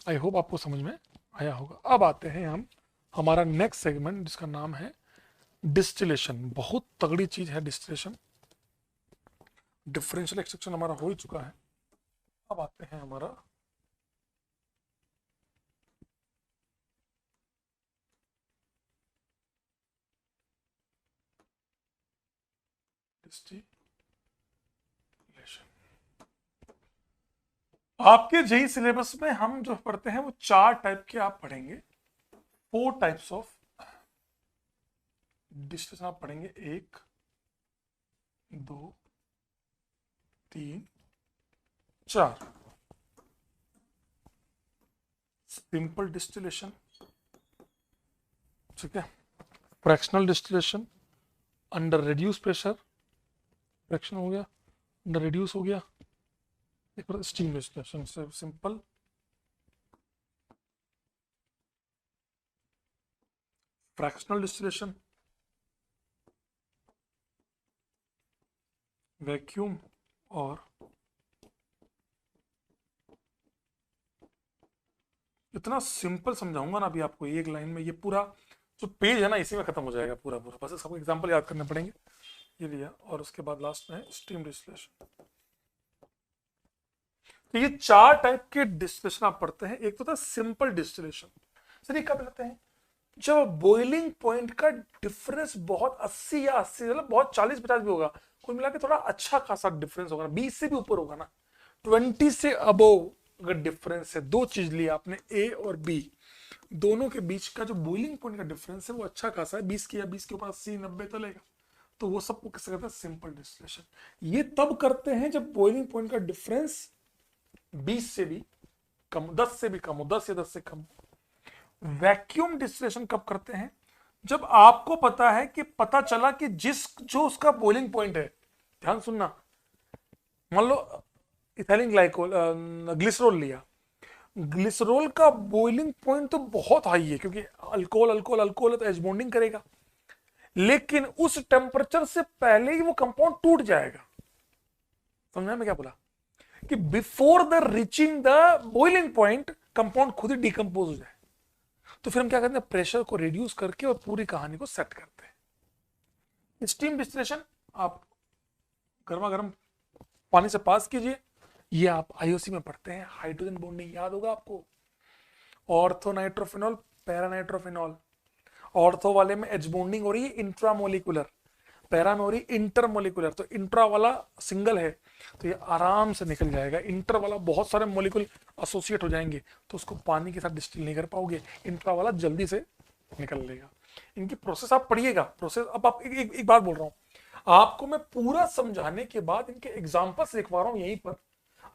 [SPEAKER 1] I hope आपको समझ में आया होगा। अब आते हैं हम हमारा नेक्स्ट सेगमेंट जिसका नाम है डिस्टिलेशन। बहुत तगड़ी चीज है डिस्टिलेशन। डिफरेंशियल एक्सट्रैक्शन हमारा हो ही चुका है। अब आते हैं हमारा डिस्टिलेशन। आपके जेई सिलेबस में हम जो पढ़ते हैं वो 4 टाइप के आप पढ़ेंगे, 4 टाइप्स ऑफ डिस्टिलेशन आप पढ़ेंगे। 1 2 3 4। सिंपल डिस्टिलेशन, ठीक है, fractional distillation, under reduce pressure, fraction हो गया, अंडर रिड्यूस हो गया, एक बार स्टीम डिस्टिलेशन से सिंपल, फ्रैक्शनल डिस्टिलेशन, वैक्यूम, और इतना सिंपल समझाऊंगा ना अभी आपको एक लाइन में, ये पूरा जो पेज है ना इसी में खत्म हो जाएगा पूरा पूरा। बस सबको एग्जांपल याद करने पड़ेंगे। ये लिया और उसके बाद लास्ट में स्टीम डिस्टिलेशन। तो ये 4 टाइप के डिस्टिलेशन आप पढ़ते हैं। एक तो था सिंपल डिस्टिलेशन। सर ये कब लेते हैं? जब बॉइलिंग पॉइंट का डिफरेंस बहुत 80 या 80 मतलब बहुत 40-50 भी होगा, कुल मिला के थोड़ा अच्छा खासा डिफरेंस होगा ना, 20 से भी ऊपर होगा ना, 20 से अबव अगर डिफरेंस है, दो चीज ली आपने ए और बी, दोनों के बीच का जो बॉइलिंग पॉइंट का डिफरेंस है वो अच्छा खासा है, 20 की या 20 के ऊपर 80-90 चलेगा, तो वो सबको किससे कहते हैं? Simple distillation. ये तब करते हैं जब बॉइलिंग पॉइंट का डिफरेंस 20 से भी कम, 10 से भी कम हो, 10 या 10 से कम हो। वैक्यूम डिस्टिलेशन कब करते हैं? जब आपको पता है कि पता चला कि जो उसका बॉइलिंग पॉइंट है, ध्यान सुनना, मान लो इथाइलिन ग्लाइकोल ग्लिसरॉल लिया, ग्लिसरॉल का बॉइलिंग पॉइंट तो बहुत हाई है क्योंकि अल्कोहल अल्कोहल अल्कोहल है तो एच बॉन्डिंग करेगा, लेकिन उस टेम्परेचर से पहले ही वो कंपाउंड टूट जाएगा। समझा मैं क्या बोला? कि before the reaching the boiling point compound खुद ही डिकम्पोज हो जाए। तो फिर हम क्या करते हैं? प्रेशर को रिड्यूस करके और पूरी कहानी को सेट करते हैं। स्टीम डिस्टिलेशन आप गर्मा गर्म पानी से पास कीजिए, ये आप आईओसी में पढ़ते हैं, हाइड्रोजन बॉन्डिंग याद होगा आपको, ortho nitrophenol, para nitrophenol. Ortho वाले में एच बॉन्डिंग हो रही है इंट्रामोलिकुलर, पैरा में हो रही इंटरमोलिकुलर, तो इंट्रा वाला सिंगल है तो ये आराम से निकल जाएगा, इंटर वाला बहुत सारे मोलिकुल एसोसिएट हो जाएंगे तो उसको पानी के साथ डिस्टिल नहीं कर पाओगे, इंट्रा वाला जल्दी से निकल लेगा। इनकी प्रोसेस आप पढ़िएगा। प्रोसेस अब आप एक बात बोल रहा हूँ आपको, मैं पूरा समझाने के बाद इनके एग्जाम्पल्स लिखवा रहा हूँ यहीं पर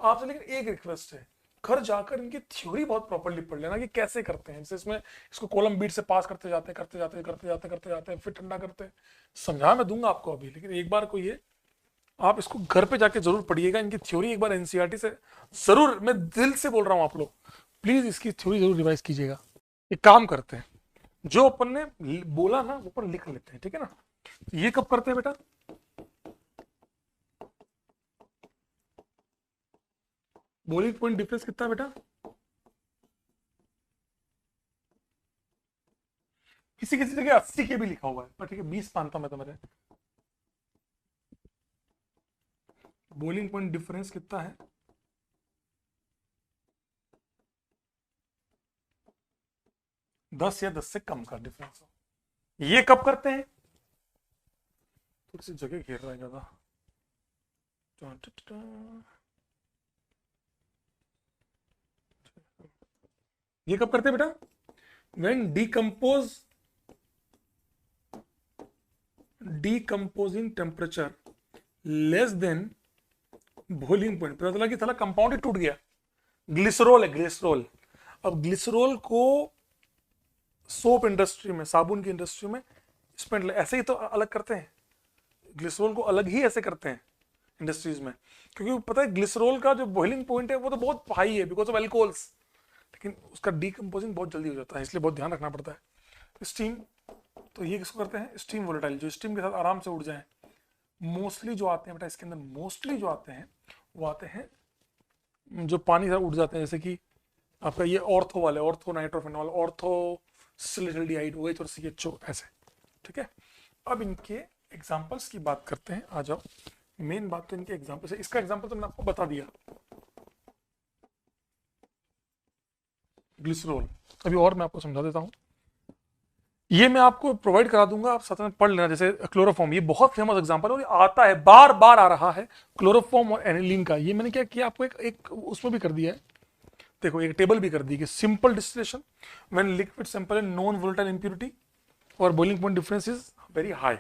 [SPEAKER 1] आपसे, लेकिन एक रिक्वेस्ट है, घर जाकर इनकी थ्योरी बहुत प्रॉपर्ली पढ़ लेना कि कैसे करते हैं। जैसे इसमें इसको कॉलम बीट से पास करते जाते हैं, फिर ठंडा करते हैं। समझा मैं दूंगा आपको अभी, लेकिन एक बार को ये आप इसको घर पे जाके जरूर पढ़िएगा। इनकी थ्योरी एक बार एनसीईआरटी से जरूर, मैं दिल से बोल रहा हूँ, आप लोग प्लीज इसकी थ्योरी जरूर रिवाइज कीजिएगा। एक काम करते हैं, जो अपन ने बोला ना वो अपन लिख लेते हैं, ठीक है ना। ये कब करते हैं बेटा? बॉइलिंग पॉइंट डिफरेंस कितना है बेटा? किसी किसी जगह 80 के भी लिखा हुआ है, पर ठीक है 20 मानता मैं तुम्हारे। बॉइलिंग पॉइंट डिफरेंस कितना है? 10 या 10 से कम का डिफरेंस हो। ये कब करते हैं? थोड़ी सी जगह घेर रहा है ज्यादा। ये कब करते हैं बेटा? when decomposing temperature less than boiling point। पता चला कि साला कंपाउंड ही टूट गया। ग्लिसरॉल है, ग्लिसरॉल। अब ग्लिसरॉल को सोप इंडस्ट्री में, साबुन की इंडस्ट्री में इसमें ऐसे ही तो अलग करते हैं, ग्लिसरॉल को अलग ही ऐसे करते हैं इंडस्ट्रीज में, क्योंकि पता है ग्लिसरॉल का जो बॉइलिंग पॉइंट है वो तो बहुत हाई है बिकॉज ऑफ एल्कोहल्स, लेकिन उसका डीकम्पोजिंग बहुत जल्दी हो जाता है, इसलिए बहुत ध्यान रखना पड़ता है। स्टीम, तो ये किसको करते हैं? स्टीम वोलेटाइल, जो स्टीम के साथ आराम से उड़ जाए। मोस्टली जो आते हैं बेटा इसके अंदर, मोस्टली जो आते हैं वो आते हैं जो पानी से उड़ जाते हैं, जैसे कि आपका ये ऑर्थो वाले, ऑर्थो नाइट्रोफेनॉल, ऑर्थो सिलिसल्डिहाइड, OH और CHO ऐसे, ठीक है। अब इनके एग्जांपल्स की बात करते हैं, आ जाओ। मेन बात तो इनके एग्जांपल्स है। इसका एग्जांपल तो मैंने आपको बता दिया, ग्लिसरॉल। अभी और मैं आपको समझा देता हूं, ये मैं आपको प्रोवाइड करा दूंगा, आप साथ में पढ़ लेना। जैसे क्लोरोफॉर्म, ये बहुत फेमस एग्जांपल है और ये आता है, बार बार आ रहा है, क्लोरोफॉर्म और एनिलीन का। ये मैंने क्या किया आपको एक उसमें भी कर दिया है, देखो एक टेबल भी कर दी कि simple distillation when liquid sample in non volatile impurity और boiling point difference is very high.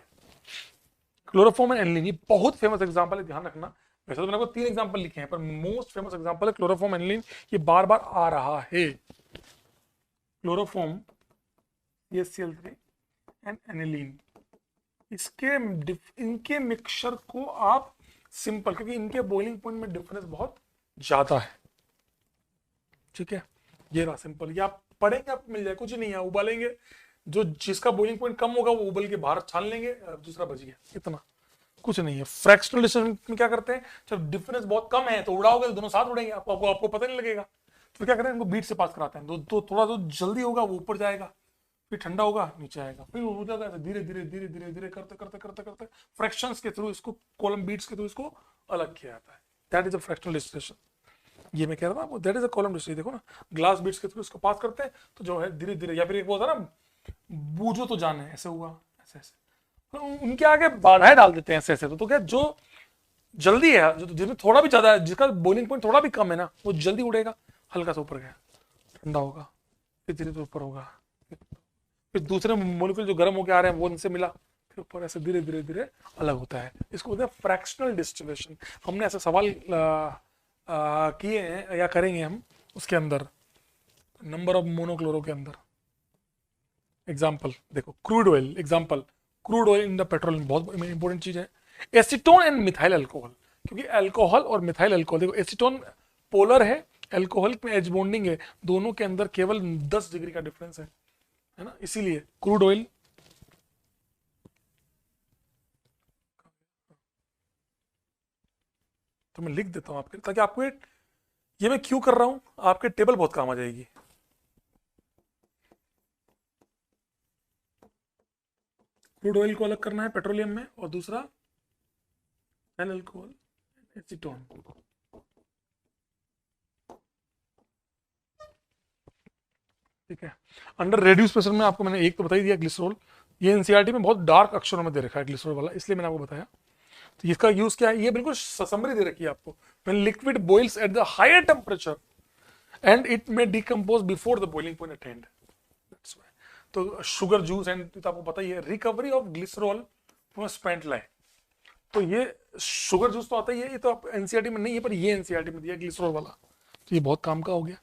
[SPEAKER 1] Chloroform and aniline, ये बहुत फेमस एग्जांपल है, ध्यान रखना। वैसे तो मैंने आपको 3 एग्जांपल लिखे हैं, पर मोस्ट फेमस एग्जांपल है क्लोरोफॉर्म एनिलीन, ये बार बार आ रहा है। क्लोरोफॉर्म CH3 एंड एनिलीन, इनके मिक्सचर को आप सिंपल, क्योंकि इनके बॉइलिंग पॉइंट में डिफरेंस बहुत ज्यादा है, ठीक है। ये रहा सिंपल, ये आप पढ़ेंगे आप मिल जाए, कुछ नहीं है, उबालेंगे, जो जिसका बॉइलिंग पॉइंट कम होगा वो उबल के बाहर छान लेंगे, दूसरा बच गया, इतना कुछ नहीं है। फ्रैक्शनल डिस्टिलेशन में क्या करते हैं, जब डिफरेंस बहुत कम है तो उड़ाओगे तो दोनों साथ उड़ेंगे, आपको पता नहीं लगेगा, तो क्या करें, इनको बीट से पास कराते हैं, तो थोड़ा जो जल्दी होगा वो ऊपर जाएगा, फिर ठंडा होगा नीचे आएगा, फिर हो जाएगा धीरे धीरे धीरे धीरे धीरे करते करते करते करते फ्रैक्शंस के थ्रू इसको, कॉलम बीट्स के थ्रू इसको अलग किया जाता है। That is a fractional distillation. ये मैं कह रहा था आपको, that is a column distillation. देखो ना, ग्लास बीट्स के थ्रू इसको पास करते हैं तो जो है धीरे धीरे, या फिर एक वो था ना, बूझो तो जाने, ऐसे हुआ, ऐसे ऐसे, तो उनके आगे बाधाएं डाल देते हैं ऐसे ऐसे, तो क्या जो जल्दी है, जो जिसमें थोड़ा भी ज्यादा है, जिसका बॉइलिंग पॉइंट थोड़ा भी कम है ना, वो जल्दी उड़ेगा, हल्का सा ऊपर गया, ठंडा होगा, फिर धीरे धीरे ऊपर होगा, फिर दूसरे मोलिक्यूल जो गर्म होकर आ रहे हैं वो उनसे मिला, फिर ऊपर ऐसे धीरे धीरे धीरे अलग होता है। इसको बोलते हैं फ्रैक्शनल डिस्टिलेशन। हमने ऐसे सवाल किए हैं या करेंगे हम उसके अंदर, नंबर ऑफ मोनोक्लोरो के अंदर। एग्जाम्पल देखो, crude oil, example crude oil in the petrol, बहुत इंपॉर्टेंट चीज है। एसीटोन एंड मिथाइल अल्कोहल, क्योंकि अल्कोहल और मिथाइल अल्कोहल, देखो एसीटोन पोलर है, अल्कोहल में एच बॉन्डिंग है, दोनों के अंदर केवल 10 डिग्री का डिफरेंस है ना, इसीलिए क्रूड ऑयल, तो मैं लिख देता हूं आपके, ताकि आपको ये मैं क्यों कर रहा हूं, आपके टेबल बहुत काम आ जाएगी। क्रूड ऑयल को अलग करना है पेट्रोलियम में, और दूसरा अल्कोहल, एसीटोन। ठीक है, अंडर रेड्यूस प्रेशर में आपको मैंने एक तो बता ही दिया, ग्लिसरॉल। ये एनसीईआरटी में बहुत डार्क अक्षरों में दे रखा है ग्लिसरॉल वाला, इसलिए मैंने आपको बताया। तो इसका यूज क्या है, ये बिल्कुल समरी दे रखी है आपको। When liquid boils at the higher temperature and it may decompose before the boiling point attend, that's why. तो शुगर जूस एंड तो आपको पता ही है, recovery of glycerol from spent life, तो ये शुगर जूस तो आता ही है, ये तो आप एनसीईआरटी में नहीं है, पर ये एनसीईआरटी में दिया ग्लिसरॉल वाला, तो ये बहुत काम का हो गया।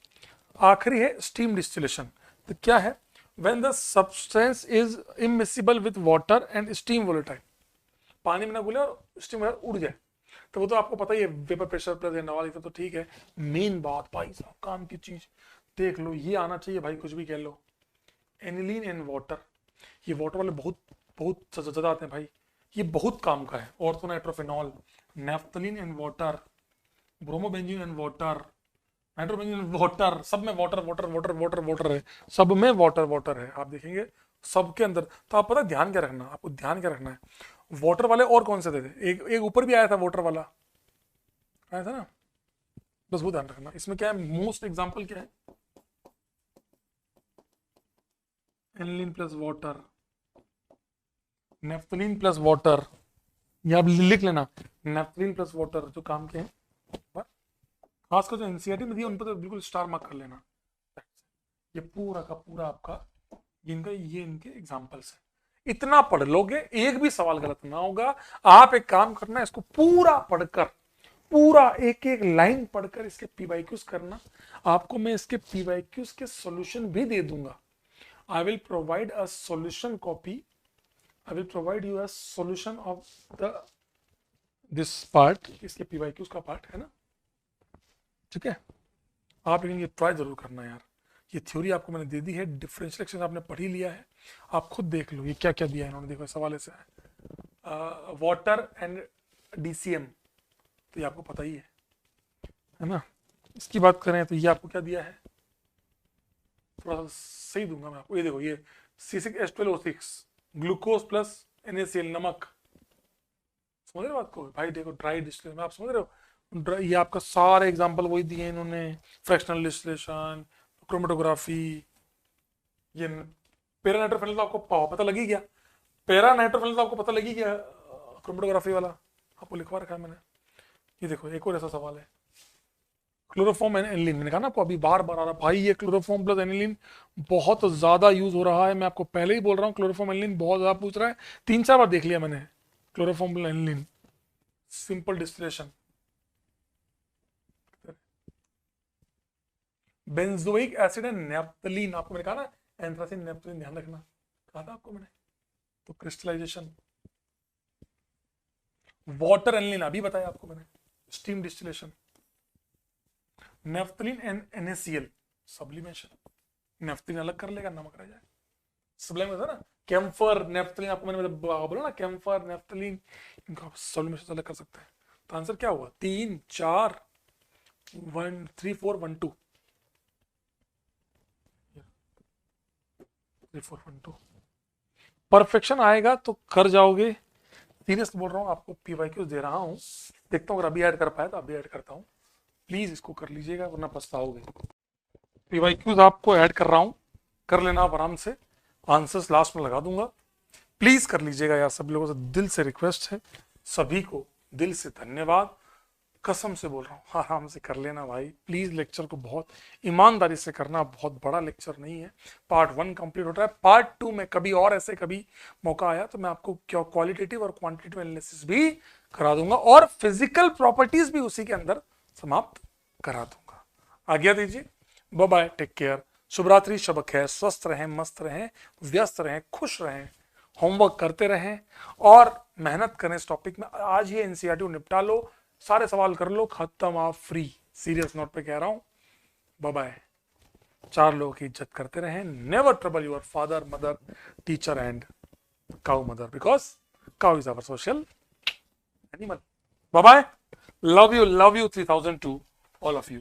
[SPEAKER 1] आखिरी है स्टीम डिस्टिलेशन, तो क्या है, when the substance is immiscible with water and steam volatile, पानी में ना घुले और स्टीम उड़ जाए, तो वो तो आपको पता ही है, वेपर प्रेशर प्लस नॉल, तो ठीक है। मेन बात भाई साहब काम की चीज देख लो, ये आना चाहिए भाई, कुछ भी कह लो, एनिलीन एंड वाटर, ये वाटर वाले बहुत बहुत ज्यादा आते हैं भाई, ये बहुत काम का है। Orthonitrophenol, naphthalene and water, bromobenzene and water, nitrobenzene and water, सब में water water water water water है, सब में वाटर वाटर है, आप देखेंगे सबके अंदर। तो आप पता ध्यान क्या रखना, आपको ध्यान क्या रखना है, वाटर वाले और कौन से थे, एक ऊपर भी आया था वाटर वाला, आया था ना, बस वो ध्यान रखना। इसमें क्या है, मोस्ट एग्जांपल क्या है, aniline plus water, naphthalene plus water, ये आप लिख लेना, नेफ्थलीन प्लस वाटर जो काम के हैं, खासकर जो एनसीईआरटी में दिया उन पर तो बिल्कुल स्टार मार्क कर लेना। ये पूरा का पूरा आपका ये इनके एग्जांपल्स है, इतना पढ़ लोगे एक भी सवाल गलत ना होगा। आप एक काम करना, इसको पूरा पढ़कर, पूरा एक एक लाइन पढ़कर इसके पीवाईक्यूज करना, आपको मैं इसके पीवाईक्यूज के सॉल्यूशन भी दे दूंगा। I will provide a solution copy, I will provide you a solution of this part, इसके पीवाईक्यूज का पार्ट है ना, ठीक है। आप लेकिन ये ट्राई जरूर करना यार, ये थ्योरी आपको मैंने दे दी है, डिफरेंशियल एक्शन आपने पढ़ ही लिया है, आप खुद देख लो ये क्या क्या दिया है इन्होंने, देखो सवाल ऐसे है, वाटर एंड डीसीएम, तो ये आपको पता ही है ना। इसकी बात करें तो ये आपको क्या दिया है, थोड़ा सा सही दूंगा मैं आपको, ये देखो ये C6H12O6 ग्लूकोज प्लस NaCl, नमक, समझ रहे हो बात को भाई, देखो ड्राई डिस्टिलेशन में आप समझ रहे हो, ये आपका सारे एग्जांपल वही दिए इन्होंने, फ्रैक्शनल डिस्टिलेशन, क्रोमेटोग्राफी, ये पैरा नाइट्रोफिनल तो आपको पता लग ही गया, पैरा नाइट्रोफिनल तो आपको पता लग ही गया, क्रोमेटोग्राफी वाला आपको लिखवा रखा है मैंने। ये देखो एक और ऐसा सवाल है, क्लोरोफॉर्म एंड एनिलीन, मैंने कहा ना आपको अभी बार बार आ रहा भाई, ये क्लोरोफॉर्म प्लस एनिलीन बहुत ज्यादा यूज हो रहा है, मैं आपको पहले ही बोल रहा हूँ, क्लोरोफॉर्म एनिलीन बहुत ज्यादा पूछ रहा है, 3-4 बार देख लिया मैंने, chloroform plus aniline, simple distillation, benzoic acid and naphthalene, आपको मैंने कहा ना एंथ्रासिन नेफ्थलीन, ध्यान रखना, कहा था आपको मैंने, तो क्रिस्टलाइजेशन, वाटर एनिलीन अभी बताया आपको मैंने, steam distillation, naphthalene and NaCl, sublimation, naphthalene अलग कर लेगा, नमक रह जाए, सब्लिम होता है ना, कैम्फर नेफ्थलीन, आपको मैंने बोला ना कैम्फर नेफ्थलीन, इनको आप सब्लिमेशन अलग कर सकते हैं। तो आंसर क्या हुआ, 3 4 1 3 4 1 2 3 4 1 2, परफेक्शन आएगा तो कर जाओगे, सीरियस बोल रहा हूँ, आपको पीवाईक्यूज दे रहा हूँ, देखता हूँ अगर अभी ऐड कर पाया तो अभी ऐड करता हूँ, प्लीज इसको कर लीजिएगा वरना पछताओगे। पीवाईक्यूज आपको ऐड कर रहा हूं, कर लेना आप आराम से, आंसर्स लास्ट में लगा दूंगा, प्लीज कर लीजिएगा यार, सब लोगों से दिल से रिक्वेस्ट है, सभी को दिल से धन्यवाद, कसम से बोल रहा हूँ आराम से कर लेना भाई, प्लीज लेक्चर को बहुत ईमानदारी से करना, बहुत बड़ा लेक्चर नहीं है, पार्ट 1 कंप्लीट हो रहा है, पार्ट 2 में कभी और ऐसे कभी मौका आया तो मैं आपको क्या क्वालिटेटिव और क्वांटिटेटिव एनालिसिस भी करा दूंगा, और फिजिकल प्रॉपर्टीज भी उसी के अंदर समाप्त करा दूंगा। आज्ञा दीजिए, बाय बाय, टेक केयर, शुभ रात्रि, शब खैर, स्वस्थ रहें, मस्त रहें, व्यस्त रहें, खुश रहें, होमवर्क करते रहें और मेहनत करें इस टॉपिक में, आज ही एनसीईआरटी निपटा लो, सारे सवाल कर लो, खत्म, आप फ्री, सीरियस नोट पे कह रहा हूं, बाय बाय। 4 लोगों की इज्जत करते रहें, never trouble your father mother teacher and cow mother, because cow is our social animal. Bye bye, love you 3000 to all of you.